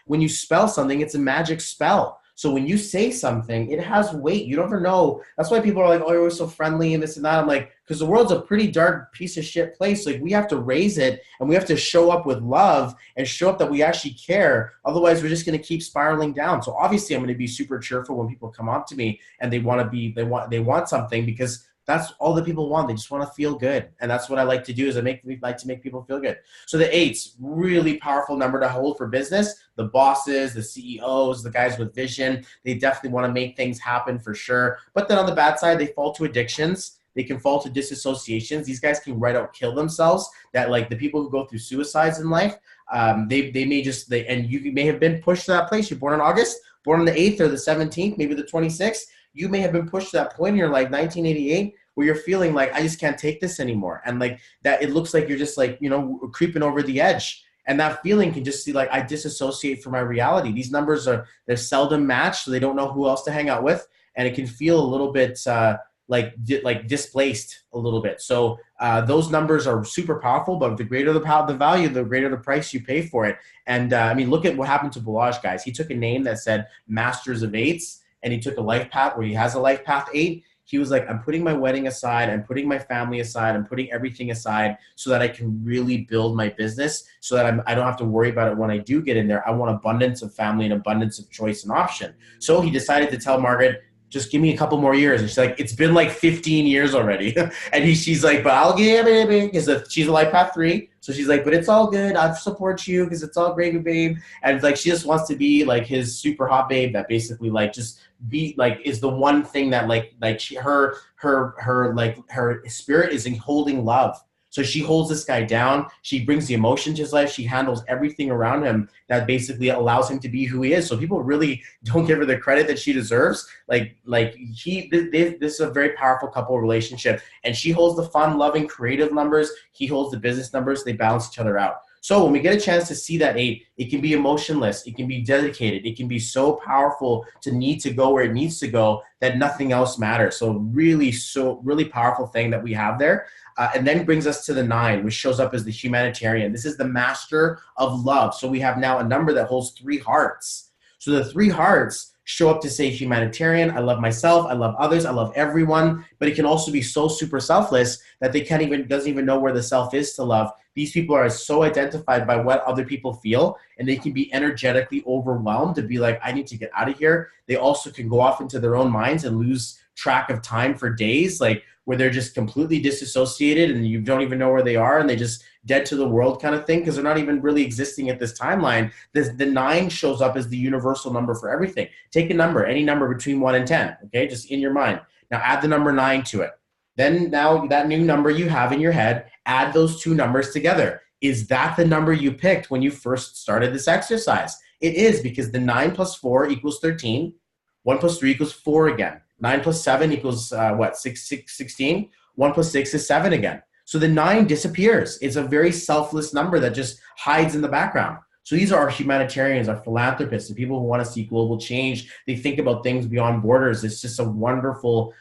when you spell something, it's a magic spell. So when you say something, it has weight. You never know. That's why people are like, oh, you're always so friendly and this and that. I'm like, because the world's a pretty dark piece of shit place. Like, we have to raise it, and we have to show up with love and show up that we actually care. Otherwise, we're just going to keep spiraling down. So obviously, I'm going to be super cheerful when people come up to me and they want something, because that's all that people want. They just want to feel good. And that's what I like to do, is we like to make people feel good. So the 8's really powerful number to hold for business. The bosses, the CEOs, the guys with vision, they definitely want to make things happen for sure. But then on the bad side, they fall to addictions. They can fall to disassociations. These guys can right out kill themselves. That, like, the people who go through suicides in life, they may just, and you may have been pushed to that place. You're born in August, born on the 8th or the 17th, maybe the 26th. You may have been pushed to that point in your life, 1988, where you're feeling like, I just can't take this anymore. And like that, it looks like you're just like, creeping over the edge. And that feeling can just see like, I disassociate from my reality. These numbers they're seldom matched, so they don't know who else to hang out with. And it can feel a little bit like displaced a little bit. So those numbers are super powerful, but the greater the value, the greater the price you pay for it. And I mean, look at what happened to Balazs, guys. He took a name that said Masters of Eights, and he took a life path where he has a life path 8. He was like, I'm putting my wedding aside, I'm putting my family aside, I'm putting everything aside so that I can really build my business, so that I don't have to worry about it when I do get in there. I want abundance of family and abundance of choice and option. So he decided to tell Margaret, just give me a couple more years. And she's like, it's been like 15 years already. And she's like, but I'll give it, because she's a life path 3. So she's like, but it's all good. I'll support you because it's all gravy, babe. And like, she just wants to be like his super hot babe that basically like just be like, is the one thing that her spirit is in holding love. So she holds this guy down. She brings the emotion to his life. She handles everything around him that basically allows him to be who he is. So people really don't give her the credit that she deserves. This is a very powerful couple relationship. And she holds the fun, loving, creative numbers. He holds the business numbers. They balance each other out. So when we get a chance to see that 8, it can be emotionless. It can be dedicated. It can be so powerful to need to go where it needs to go that nothing else matters. So really powerful thing that we have there. And then brings us to the 9, which shows up as the humanitarian. This is the master of love. So we have now a number that holds 3 hearts. So the 3 hearts show up to say humanitarian. I love myself. I love others. I love everyone. But it can also be so super selfless that they doesn't even know where the self is to love. These people are so identified by what other people feel, and they can be energetically overwhelmed to be like, I need to get out of here. They also can go off into their own minds and lose track of time for days, like where they're just completely disassociated and you don't even know where they are, and they just dead to the world kind of thing, because they're not even really existing at this timeline. The 9 shows up as the universal number for everything. Take a number, any number between 1 and 10, okay, just in your mind. Now add the number 9 to it. Then now that new number you have in your head, add those 2 numbers together. Is that the number you picked when you first started this exercise? It is, because the 9 plus 4 equals 13. 1 plus 3 equals 4 again. 9 plus 7 equals 16. 1 plus 6 is 7 again. So the 9 disappears. It's a very selfless number that just hides in the background. So these are our humanitarians, our philanthropists, the people who want to see global change. They think about things beyond borders. It's just a wonderful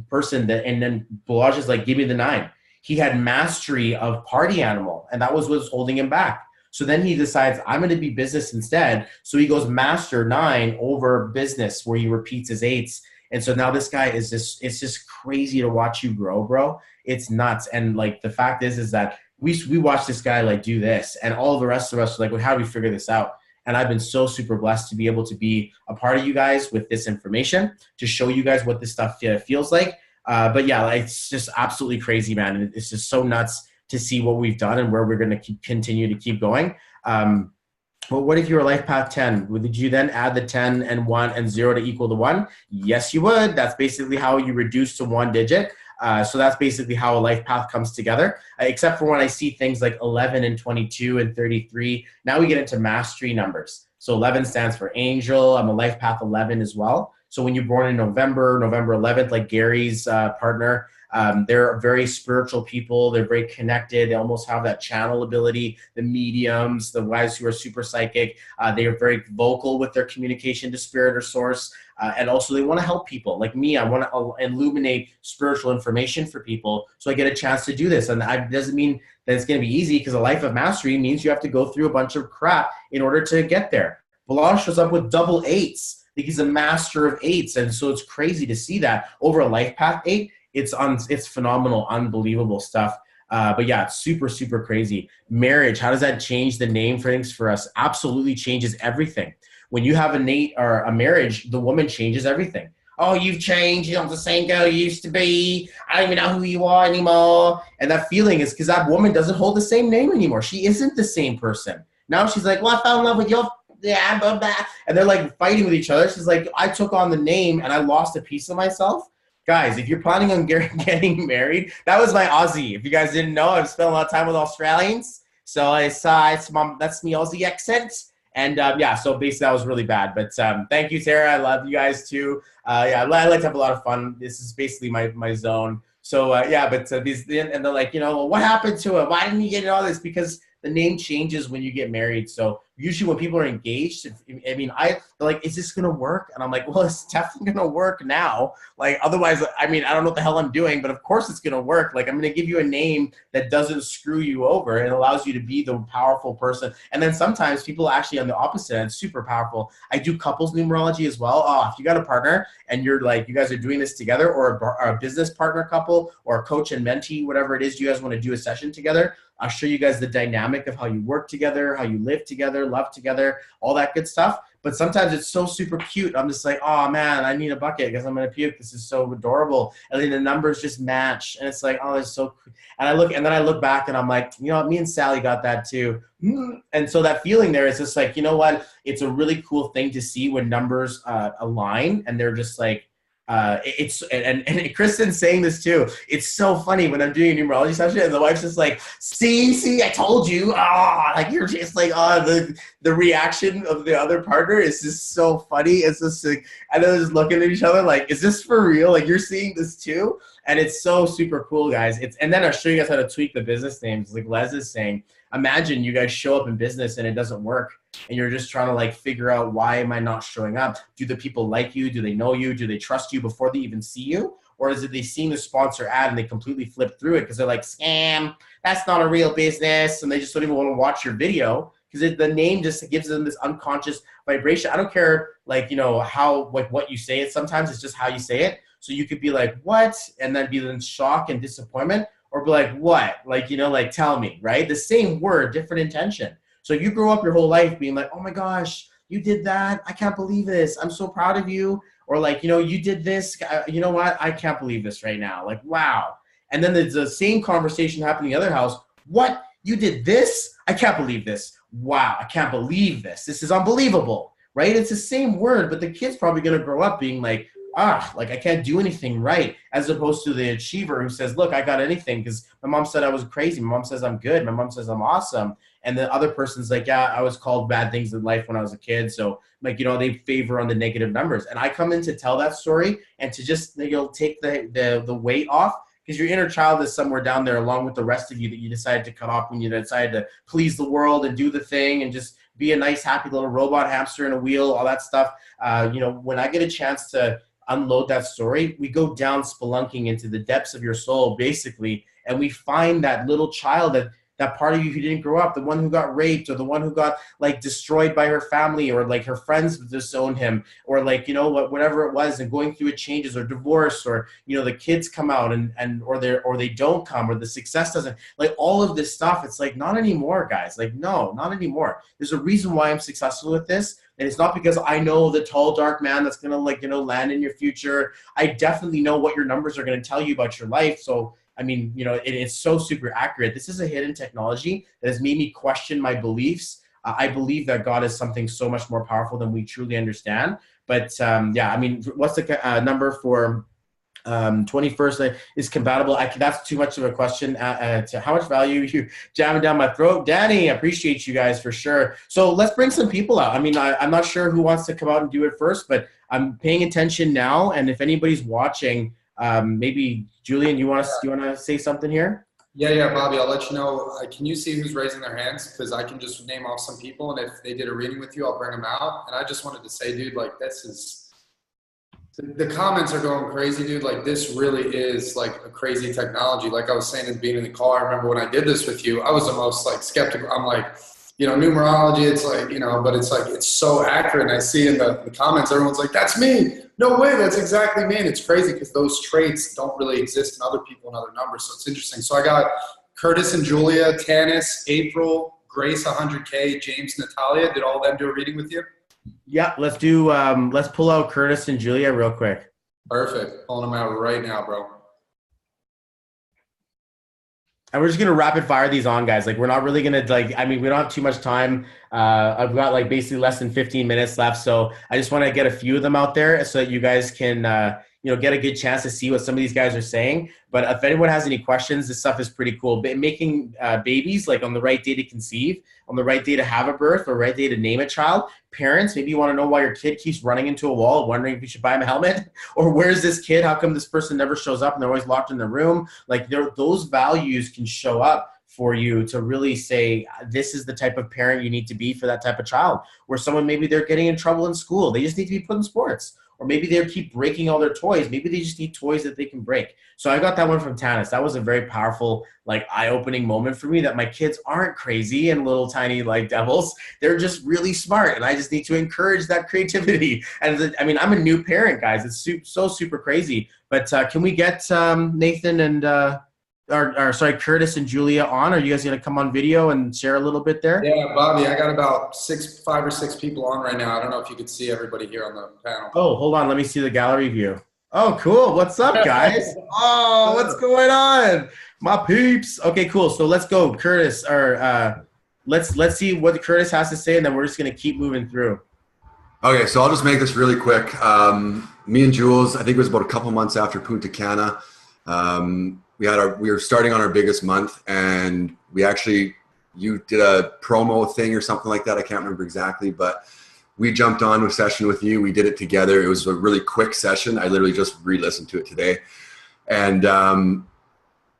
person. And then Balazs is like, give me the 9. He had mastery of party animal, and that was what was holding him back. So then he decides, I'm going to be business instead. So he goes master 9 over business, where he repeats his 8s. And so now this guy is just, it's just crazy to watch you grow, bro. It's nuts. And like, the fact is that we watch this guy like do this, and all the rest of us are like, well, how do we figure this out? And I've been so super blessed to be able to be a part of you guys with this information, to show you guys what this stuff feels like. But yeah, it's just absolutely crazy, man. And it's just so nuts to see what we've done and where we're going to continue to keep going. Well, what if you were life path 10? Would you then add the 10 and 1 and 0 to equal to 1? Yes, you would. That's basically how you reduce to 1 digit. So that's basically how a life path comes together, except for when I see things like 11 and 22 and 33. Now we get into mastery numbers. So 11 stands for angel. I'm a life path 11 as well. So when you're born in November 11th, like Gary's partner, they're very spiritual people. They're very connected. They almost have that channel ability. The mediums, the guys who are super psychic, they are very vocal with their communication to spirit or source. And also they want to help people. Like me, I want to illuminate spiritual information for people. So I get a chance to do this. And that doesn't mean that it's going to be easy, because a life of mastery means you have to go through a bunch of crap in order to get there. Bilal shows up with double eights. I think he's a master of eights. And so it's crazy to see that over a life path 8. It's phenomenal, unbelievable stuff. But yeah, it's super, super crazy. Marriage, how does that change the name for things for us? Absolutely changes everything. When you have a marriage, the woman changes everything. Oh, you've changed. You're not the same girl you used to be. I don't even know who you are anymore. And that feeling is because that woman doesn't hold the same name anymore. She isn't the same person. Now she's like, well, I fell in love with your, yeah, blah, blah. And they're like fighting with each other. She's like, I took on the name and I lost a piece of myself. Guys, if you're planning on getting married, that was my Aussie. If you guys didn't know, I've spent a lot of time with Australians. So that's me Aussie accent. And yeah, so basically that was really bad. But thank you, Tara. I love you guys too. Yeah, I like to have a lot of fun. This is basically my zone. So yeah, but and they're like, well, what happened to it? Why didn't you get all this? Because the name changes when you get married. So usually when people are engaged, I mean, they're like, is this going to work? And I'm like, well, it's definitely going to work now. Like, otherwise, I mean, I don't know what the hell I'm doing, but of course it's going to work. Like, I'm going to give you a name that doesn't screw you over and allows you to be the powerful person. And then sometimes people actually on the opposite end, super powerful. I do couples numerology as well. Oh, if you got a partner and you're like, you guys are doing this together, or a business partner couple, or a coach and mentee, whatever it is, you guys want to do a session together, I'll show you guys the dynamic of how you work together, how you live together, love together, all that good stuff. But sometimes it's so super cute. I'm just like, oh man, I need a bucket because I'm going to puke. This is so adorable. And then the numbers just match. And it's like, oh, it's so cool. And I look back and I'm like, me and Sally got that too. And so that feeling there is just like, you know what? It's a really cool thing to see when numbers align and they're just like, and Kristen's saying this too. It's so funny when I'm doing a numerology session and the wife's just like, see, I told you. Like you're just like, the reaction of the other partner is just so funny. It's just like, and they're just looking at each other like, is this for real? Like you're seeing this too? And it's so super cool, guys. And then I'll show you guys how to tweak the business names. Like Les is saying, imagine you guys show up in business and it doesn't work. And you're just trying to like figure out, why am I not showing up? Do the people like you? Do they know you? Do they trust you before they even see you? Or is it they seen the sponsor ad and they completely flip through it because they're like, scam, that's not a real business. And they just don't even want to watch your video because the name just gives them this unconscious vibration. I don't care like, how, like what you say it. Sometimes it's just how you say it. So you could be like, what? And then be in shock and disappointment, or be like, what? Like, like tell me, right? The same word, different intention. So you grow up your whole life being like, oh my gosh, you did that. I can't believe this. I'm so proud of you. Or like, you did this. You know what? I can't believe this right now. Like, wow. And then there's the same conversation happening in the other house. What? You did this? I can't believe this. Wow. I can't believe this. This is unbelievable, right? It's the same word, but the kid's probably going to grow up being like, like I can't do anything right, as opposed to the achiever who says, look, I got anything because my mom said I was crazy. My mom says I'm good. My mom says I'm awesome. And the other person's like, yeah, I was called bad things in life when I was a kid. So like, they favor on the negative numbers. And I come in to tell that story and to just, take the weight off, because your inner child is somewhere down there along with the rest of you that you decided to cut off when you decided to please the world and do the thing and just be a nice, happy little robot hamster in a wheel, all that stuff. When I get a chance to unload that story, we go down spelunking into the depths of your soul, basically, and we find that little child, that part of you who didn't grow up, the one who got raped, or the one who got like destroyed by her family, or like her friends disowned him, or like, whatever it was, and going through it changes, or divorce, or, the kids come out or they don't come, or the success doesn't, like all of this stuff. It's like, not anymore, guys. Like, no, not anymore. There's a reason why I'm successful with this. And it's not because I know the tall, dark man that's going to, land in your future. I definitely know what your numbers are going to tell you about your life. So, I mean, it's so super accurate. This is a hidden technology that has made me question my beliefs. I believe that God is something so much more powerful than we truly understand. But yeah, I mean, what's the number for 21st is compatible. That's too much of a question. To how much value you jamming down my throat, Danny? I appreciate you guys for sure. So let's bring some people out. I mean, I'm not sure who wants to come out and do it first, but I'm paying attention now. And if anybody's watching, maybe Julian, you want to say something here? Yeah, Bobby, I'll let you know. Can you see who's raising their hands? Because I can just name off some people, and if they did a reading with you, I'll bring them out. And I just wanted to say, dude, like, this is the comments are going crazy, dude. Like, this really is like a crazy technology. Like I was saying at the beginning of the call, I remember when I did this with you, I was the most like skeptical. I'm like, numerology, it's like, but it's like, it's so accurate. And I see in the comments, everyone's like, that's me. No way, that's exactly me. And it's crazy because those traits don't really exist in other people and other numbers. So it's interesting. So I got Curtis and Julia, Tanis, April, Grace 100K, James, Natalia. Did all of them do a reading with you? Yeah, let's do, let's pull out Curtis and Julia real quick. Perfect. Pulling them out right now, bro. And we're just going to rapid fire these on, guys. Like, we're not really going to, like, I mean, we don't have too much time. I've got, like, basically less than 15 minutes left. So I just want to get a few of them out there so that you guys can, get a good chance to see what some of these guys are saying. But if anyone has any questions, this stuff is pretty cool. Making babies, like, on the right day to conceive, on the right day to have a birth, or right day to name a child. Parents, maybe you want to know why your kid keeps running into a wall, wondering if you should buy him a helmet, or where's this kid? How come this person never shows up and they're always locked in the room? Like, those values can show up for you to really say, this is the type of parent you need to be for that type of child. Where someone, maybe they're getting in trouble in school, they just need to be put in sports. Or maybe they keep breaking all their toys. Maybe they just need toys that they can break. So I got that one from Tanis. That was a very powerful, like, eye-opening moment for me, that my kids aren't crazy and little tiny, like, devils. They're just really smart, and I just need to encourage that creativity. And I mean, I'm a new parent, guys. It's so super crazy. But can we get Nathan and Curtis and Julia on? Are you guys going to come on video and share a little bit there? Yeah, Bobby, I got about 5 or 6 people on right now. I don't know if you could see everybody here on the panel. Oh, hold on. Let me see the gallery view. Oh, cool. What's up, guys? Oh, what's going on? My peeps. Okay, cool. So let's go, Curtis. Or let's see what Curtis has to say, and then we're just going to keep moving through. Okay, so I'll just make this really quick. Me and Jules, I think it was about a couple months after Punta Cana. We were starting on our biggest month, and you did a promo thing or something like that. I can't remember exactly, but we jumped on a session with you. We did it together. It was a really quick session. I literally just re-listened to it today. And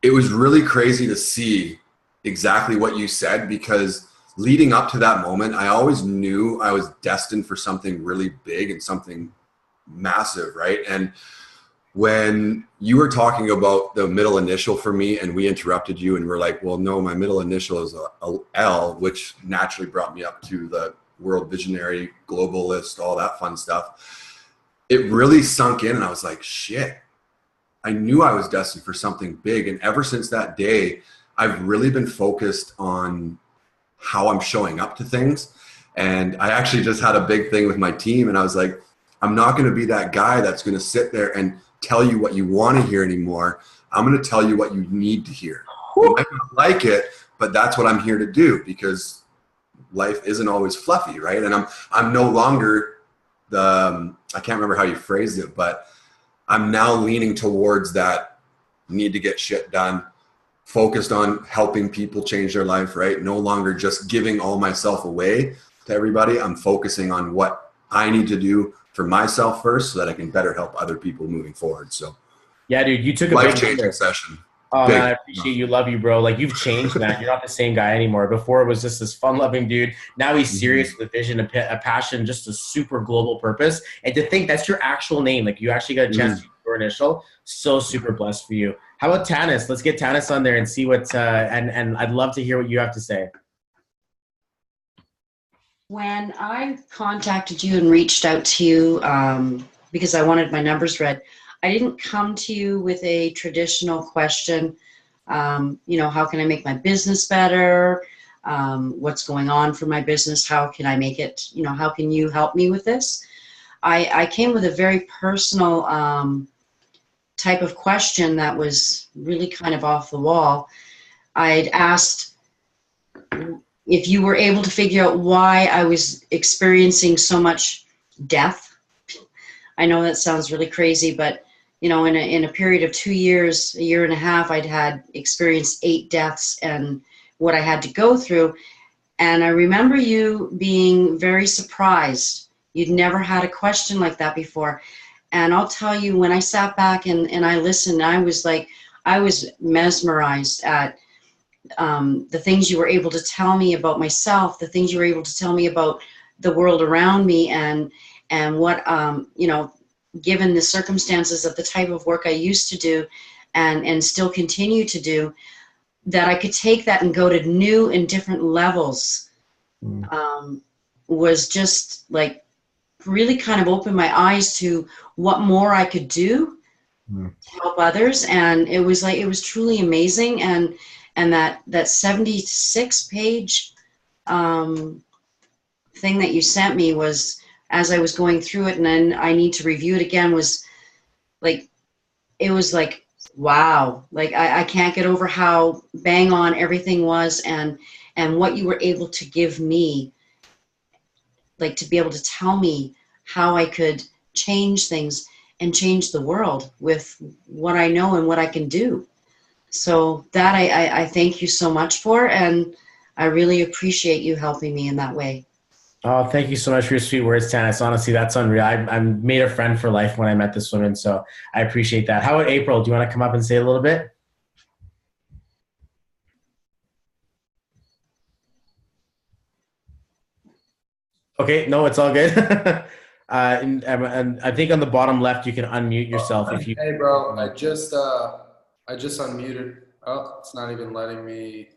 it was really crazy to see exactly what you said, because leading up to that moment, I always knew I was destined for something really big and something massive, right? And when you were talking about the middle initial for me, and we interrupted you and we're like, well, no, my middle initial is a L, which naturally brought me up to the world visionary, globalist, all that fun stuff. It really sunk in, and I was like, shit, I knew I was destined for something big. And ever since that day, I've really been focused on how I'm showing up to things. And I actually just had a big thing with my team, and I was like, I'm not going to be that guy that's going to sit there and tell you what you want to hear anymore. I'm going to tell you what you need to hear. You might not like it, but that's what I'm here to do, because life isn't always fluffy, right? And I'm no longer I can't remember how you phrased it, but I'm now leaning towards that need to get shit done, focused on helping people change their life, right? No longer just giving all myself away to everybody. I'm focusing on what I need to do for myself first, so that I can better help other people moving forward. So yeah, dude, you took a life-changing session. Oh, man, I appreciate you. Love you, bro. Like, you've changed, man. You're not the same guy anymore. Before, it was just this fun-loving dude. Now he's serious with a vision, a passion, just a super global purpose. And to think that's your actual name, like, you actually got a chance to use your initial. So super blessed for you. How about Tanis? Let's get Tanis on there and see what. And I'd love to hear what you have to say. When I contacted you and reached out to you because I wanted my numbers read, I didn't come to you with a traditional question, how can I make my business better? What's going on for my business? How can I make it, how can you help me with this? I came with a very personal type of question that was really kind of off the wall. I'd asked if you were able to figure out why I was experiencing so much death. I know that sounds really crazy, but you know, in a period of 2 years, a year and a half, I'd had experienced 8 deaths and what I had to go through. And I remember you being very surprised. You'd never had a question like that before. And I'll tell you, when I sat back and I listened, I was mesmerized at the things you were able to tell me about myself, the things you were able to tell me about the world around me, and what, you know, given the circumstances of the type of work I used to do and still continue to do, that I could take that and go to new and different levels, was just like really kind of opened my eyes to what more I could do to help others. And it was like, it was truly amazing. And that 76-page thing that you sent me was, as I was going through it, and then I need to review it again, was like, it was like, wow, like I can't get over how bang on everything was, and what you were able to give me, like to be able to tell me how I could change things and change the world with what I know and what I can do. So that I thank you so much for, and I really appreciate you helping me in that way. Oh, thank you so much for your sweet words, Tanis. Honestly, that's unreal. I made a friend for life when I met this woman, so I appreciate that. How about April? Do you want to come up and say a little bit? Okay, no, it's all good. And I think on the bottom left, you can unmute yourself if you. Hey, bro, I just unmuted. Oh, it's not even letting me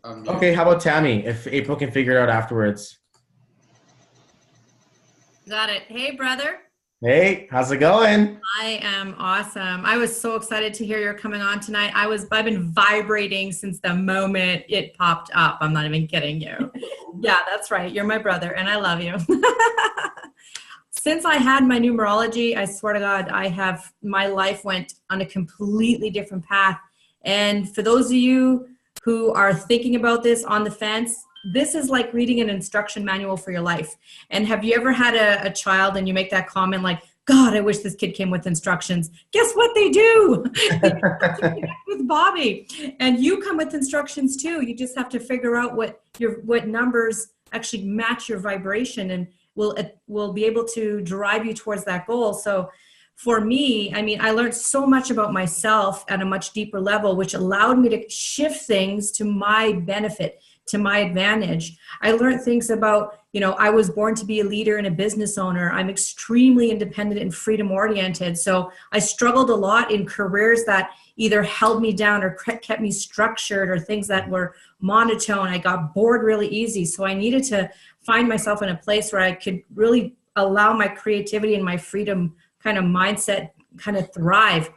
unmute. Okay, how about Tammy? If April can figure it out afterwards. Got it. Hey, brother. Hey, how's it going? I am awesome. I was so excited to hear you're coming on tonight. I've been vibrating since the moment it popped up. I'm not even kidding you. Yeah, that's right. You're my brother, and I love you. Since I had my numerology, I swear to God, my life went on a completely different path. And for those of you who are thinking about this on the fence, this is like reading an instruction manual for your life. And have you ever had a child and you make that comment like, God, I wish this kid came with instructions. Guess what they do? With Bobby. And you come with instructions too. You just have to figure out what numbers actually match your vibration, and will be able to drive you towards that goal. So for me, I mean, I learned so much about myself at a much deeper level, which allowed me to shift things to my benefit, to my advantage. I learned things about, you know, I was born to be a leader and a business owner. I'm extremely independent and freedom oriented. So I struggled a lot in careers that either held me down or kept me structured, or things that were monotone. I got bored really easy. So I needed to find myself in a place where I could really allow my creativity and my freedom kind of mindset kind of thrive.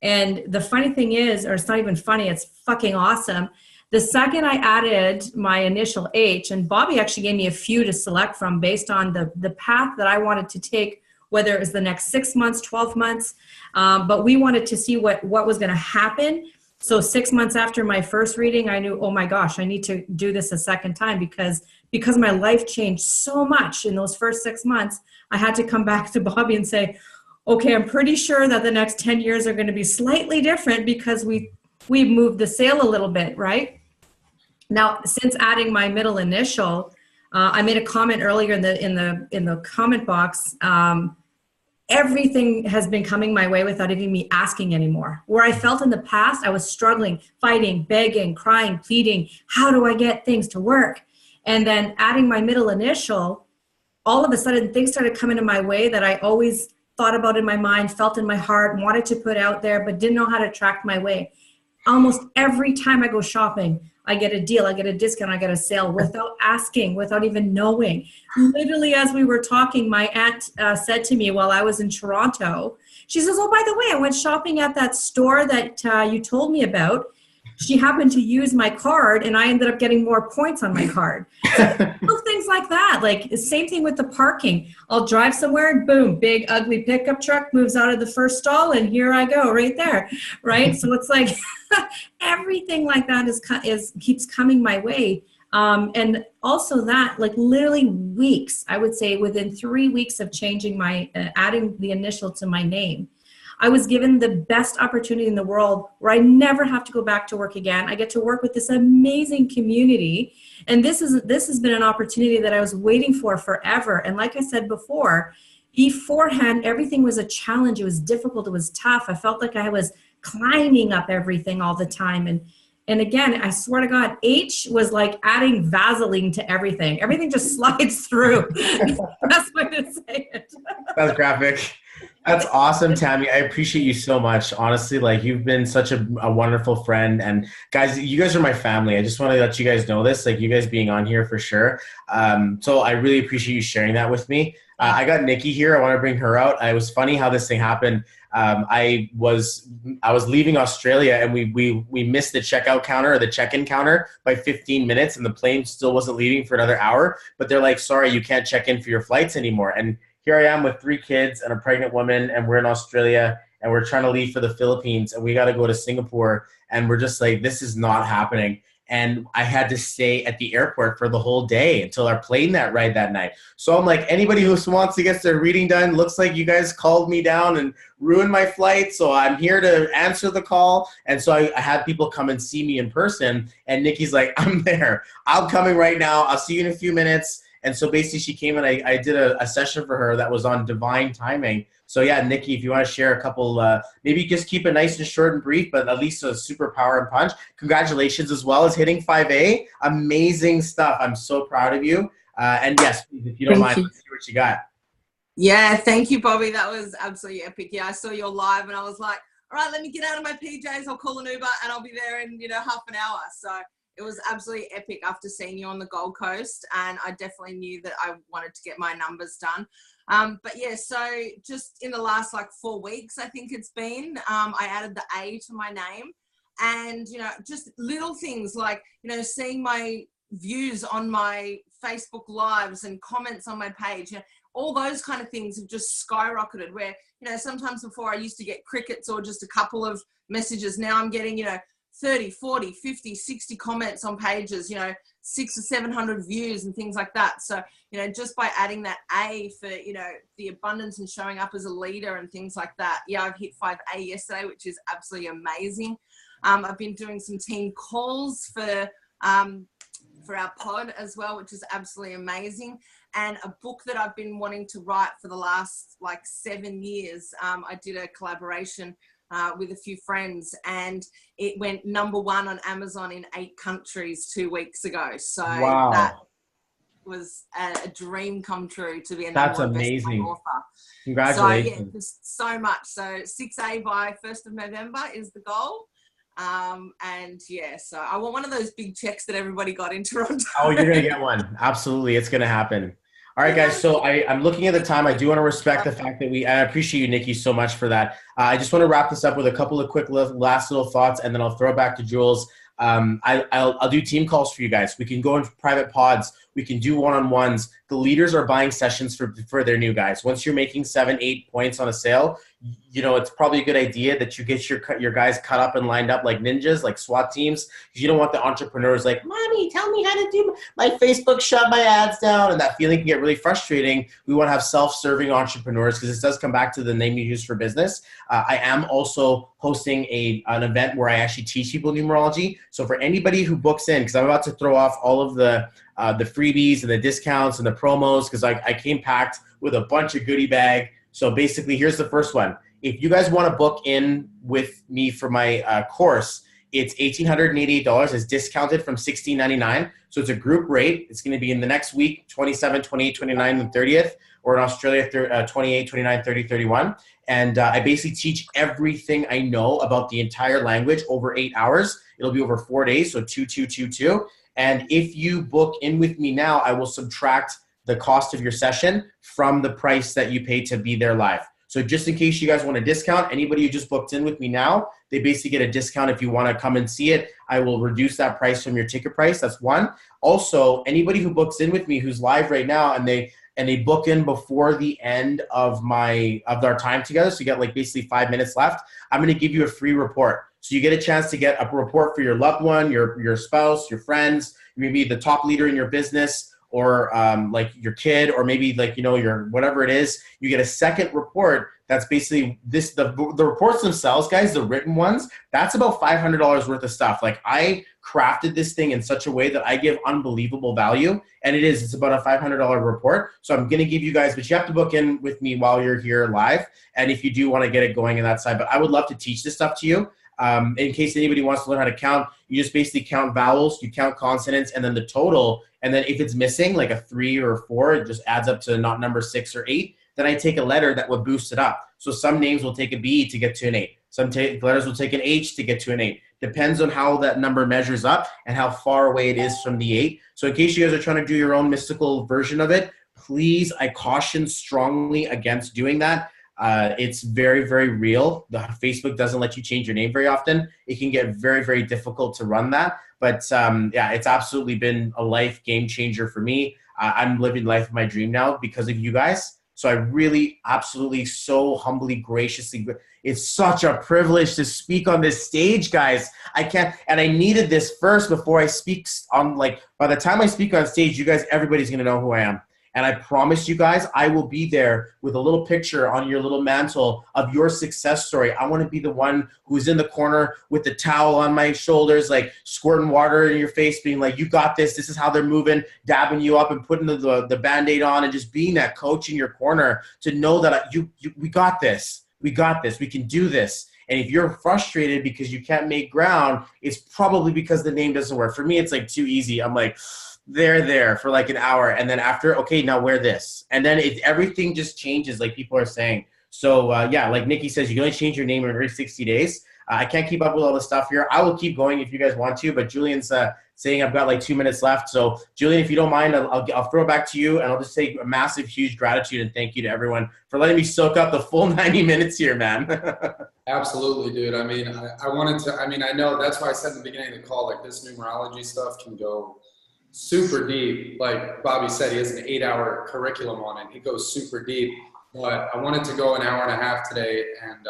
And the funny thing is, or it's not even funny, it's fucking awesome. The second I added my initial H, and Bobby actually gave me a few to select from based on the path that I wanted to take, whether it was the next 6 months, 12 months, but we wanted to see what was going to happen. So 6 months after my first reading, I knew, oh my gosh, I need to do this a second time, because my life changed so much in those first 6 months. I had to come back to Bobby and say, okay, I'm pretty sure that the next 10 years are going to be slightly different because we've moved the sail a little bit, right? Now, since adding my middle initial, I made a comment earlier in the comment box. Everything has been coming my way without even me asking anymore. Where I felt in the past, I was struggling, fighting, begging, crying, pleading. How do I get things to work? And then adding my middle initial, all of a sudden things started coming in my way that I always thought about in my mind, felt in my heart, wanted to put out there, but didn't know how to attract my way. Almost every time I go shopping, I get a deal, I get a discount, I get a sale without asking, without even knowing. Literally, as we were talking, my aunt said to me while I was in Toronto, she says, oh, by the way, I went shopping at that store that you told me about. She happened to use my card, and I ended up getting more points on my card. Little things like that. Like the same thing with the parking. I'll drive somewhere and boom, big ugly pickup truck moves out of the first stall, and here I go right there, right? So it's like everything like that keeps coming my way. And also that, like literally weeks, I would say within 3 weeks of changing adding the initial to my name, I was given the best opportunity in the world where I never have to go back to work again. I get to work with this amazing community. And this has been an opportunity that I was waiting for forever. And like I said before, beforehand, everything was a challenge. It was difficult. It was tough. I felt like I was climbing up everything all the time. And again, I swear to God, H was like adding Vaseline to everything. Everything just slides through. That's way to say it. That's graphic. That's awesome, Tammy. I appreciate you so much. Honestly, like you've been such a wonderful friend. And guys, you guys are my family. I just want to let you guys know this, like you guys being on here for sure. So I really appreciate you sharing that with me. I got Nikki here. I want to bring her out. It was funny how this thing happened. I was leaving Australia and we missed the checkout counter or the check-in counter by 15 minutes and the plane still wasn't leaving for another hour. But they're like, sorry, you can't check in for your flights anymore. And here I am with 3 kids and a pregnant woman, and we're in Australia and we're trying to leave for the Philippines and we got to go to Singapore. And we're just like, this is not happening. And I had to stay at the airport for the whole day until our plane ride that night. So I'm like, anybody who wants to get their reading done, looks like you guys called me down and ruined my flight. So I'm here to answer the call. And so I had people come and see me in person. And Nikki's like, I'm there. I'm coming right now. I'll see you in a few minutes. And so basically she came and I did a session for her that was on divine timing. So yeah, Nikki, if you want to share a couple, maybe just keep it nice and short and brief, but at least a super power and punch. Congratulations as well as hitting 5A. Amazing stuff. I'm so proud of you. And yes, please, if you don't mind, let's see what you got. Yeah, thank you, Bobby. That was absolutely epic. Yeah, I saw your live and I was like, all right, let me get out of my PJs. I'll call an Uber and I'll be there in, half an hour. So it was absolutely epic after seeing you on the Gold Coast. And I definitely knew that I wanted to get my numbers done. But yeah, so just in the last 4 weeks, I think it's been, I added the A to my name and, just little things like, seeing my views on my Facebook lives and comments on my page, all those kind of things have just skyrocketed where, sometimes before I used to get crickets or just a couple of messages. Now I'm getting, 30, 40, 50, 60 comments on pages, 600 or 700 views and things like that. So, just by adding that A for, the abundance and showing up as a leader and things like that. Yeah, I've hit 5A yesterday, which is absolutely amazing. I've been doing some team calls for our pod as well, which is absolutely amazing. And a book that I've been wanting to write for the last 7 years. I did a collaboration with a few friends and it went #1 on Amazon in 8 countries 2 weeks ago. So wow. That was a dream come true to be a That's #1 amazing. author. Congratulations. So yeah, just so much. So 6A by 1st of November is the goal. And yeah, so I want one of those big checks that everybody got in Toronto. Oh, you're going to get one. Absolutely. It's going to happen. All right, guys. So I'm looking at the time. I do want to respect the fact that I appreciate you, Nikki, so much for that. I just want to wrap this up with a couple of quick last little thoughts, and then I'll throw it back to Jules. I'll do team calls for you guys. We can go into private pods. We can do one-on-ones. The leaders are buying sessions for their new guys. Once you're making 7-8 points on a sale, it's probably a good idea that you get your guys cut up and lined up like ninjas, like SWAT teams, because you don't want the entrepreneurs like, Mommy, tell me how to do my Facebook, shut my ads down, and that feeling can get really frustrating. We want to have self-serving entrepreneurs because this does come back to the name you use for business. I am also hosting an event where I actually teach people numerology. So for anybody who books in, because I'm about to throw off all of the freebies and the discounts and the promos, because I came packed with a bunch of goodie bag. So basically, here's the first one. If you guys want to book in with me for my course, it's $1,888. It's discounted from $1,699. So it's a group rate. It's going to be in the next week, 27, 28, 29, and 30th, or in Australia, 28, 29, 30, 31. And I basically teach everything I know about the entire language over 8 hours. It'll be over 4 days, so 2, 2, 2, 2. And if you book in with me now, I will subtract the cost of your session from the price that you pay to be there live. So just in case you guys want a discount, anybody who just booked in with me now, they basically get a discount. If you want to come and see it, I will reduce that price from your ticket price. That's one. Also, anybody who books in with me who's live right now and they book in before the end of our time together, so you get basically 5 minutes left, I'm going to give you a free report. So you get a chance to get a report for your loved one, your spouse, your friends, maybe the top leader in your business, or like your kid, or maybe like, you know, your whatever it is, you get a second report. That's basically this, the reports themselves, guys, the written ones, that's about $500 worth of stuff. Like I crafted this thing in such a way that I give unbelievable value, and it's about a $500 report. So I'm going to give you guys, but you have to book in with me while you're here live. And if you do want to get it going on that side, but I would love to teach this stuff to you. In case anybody wants to learn how to count, you just basically count vowels, you count consonants, and then the total. And then if it's missing, like a 3 or a 4, it just adds up to not number 6 or 8. Then I take a letter that would boost it up. So some names will take a B to get to an 8. Some letters will take an H to get to an 8. Depends on how that number measures up and how far away it is from the 8. So in case you guys are trying to do your own mystical version of it, please, I caution strongly against doing that. It's very, very real. The Facebook doesn't let you change your name very often. It can get very, very difficult to run that. But yeah, it's absolutely been a life game changer for me. I'm living life of my dream now because of you guys. So I really, absolutely, so humbly, graciously, it's such a privilege to speak on this stage, guys. I can't, and I needed this first before I speak on, like, by the time I speak on stage, you guys, everybody's going to know who I am. And I promise you guys, I will be there with a little picture on your little mantle of your success story. I want to be the one who's in the corner with the towel on my shoulders, like squirting water in your face, being like, you got this. This is how they're moving, dabbing you up and putting the Band-Aid on, and just being that coach in your corner to know that we got this. We got this. We can do this. And if you're frustrated because you can't make ground, it's probably because the name doesn't work. For me, it's like too easy. I'm like, they're there for like an hour, and then after, okay, now wear this, and then everything just changes, like people are saying. So yeah, like Nikki says, you can only change your name in every 60 days. I can't keep up with all the stuff here. I will keep going if you guys want to, but Julian's saying I've got like 2 minutes left. So Julian, if you don't mind, I'll throw it back to you, and I'll just say a massive, huge gratitude and thank you to everyone for letting me soak up the full 90 minutes here, man. Absolutely, dude. I mean, I wanted to, I mean, I know that's why I said in the beginning of the call, like this numerology stuff can go super deep. Like Bobby said, he has an 8-hour curriculum on it. It goes super deep, but I wanted to go an hour and a half today, and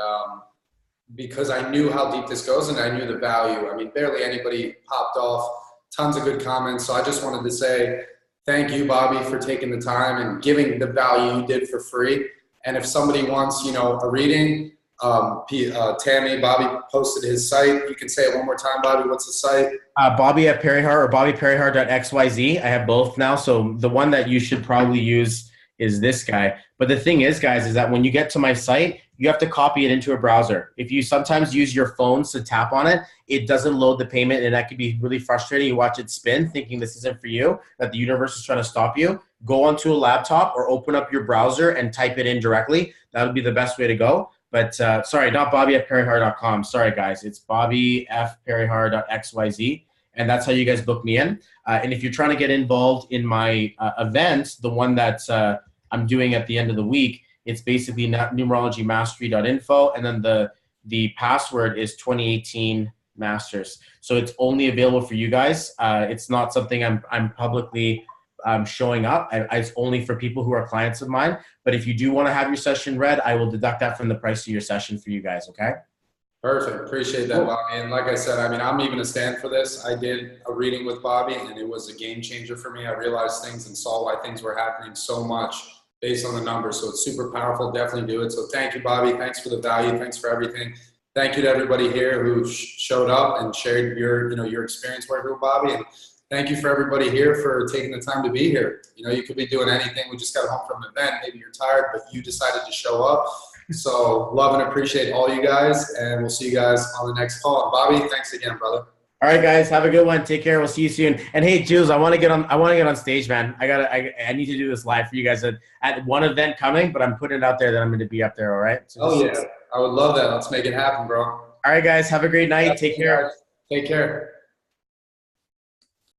because I knew how deep this goes and I knew the value. I mean, barely anybody popped off, tons of good comments. So I just wanted to say thank you, Bobby, for taking the time and giving the value you did for free. And if somebody wants, you know, a reading, Tammy, Bobby posted his site. You can say it one more time, Bobby. What's the site? Bobby at Perryhart or BobbyPerryhart.xyz. I have both now. So the one that you should probably use is this guy. But the thing is, guys, is that when you get to my site, you have to copy it into a browser. If you sometimes use your phones to tap on it, it doesn't load the payment, and that can be really frustrating. You watch it spin thinking this isn't for you, that the universe is trying to stop you. Go onto a laptop or open up your browser and type it in directly. That would be the best way to go. But sorry, not Bobby at Perryhart.com. Sorry, guys. It's BobbyFPerryhart.xyz. And that's how you guys book me in. And if you're trying to get involved in my event, the one that I'm doing at the end of the week, it's basically numerologymastery.info. And then the password is 2018 Masters. So it's only available for you guys. It's not something I'm publicly showing up. It's only for people who are clients of mine. But if you do want to have your session read, I will deduct that from the price of your session for you guys, okay? Perfect. Appreciate that, Bobby. And like I said, I mean, I'm even a stand for this. I did a reading with Bobby, and it was a game changer for me. I realized things and saw why things were happening so much based on the numbers. So it's super powerful. Definitely do it. So thank you, Bobby. Thanks for the value. Thanks for everything. Thank you to everybody here who showed up and shared your experience working with Bobby. And thank you for everybody here for taking the time to be here. You know, you could be doing anything. We just got home from an event. Maybe you're tired, but you decided to show up. So love and appreciate all you guys, and we'll see you guys on the next call. And Bobby, thanks again, brother. All right, guys, have a good one. Take care. We'll see you soon. And hey, Jules, I want to get on stage, man. I need to do this live for you guys at one event coming, but I'm putting it out there that I'm going to be up there. All right. So yeah, I would love that. Let's make it happen, bro. All right, guys, have a great night. Take care. Take care.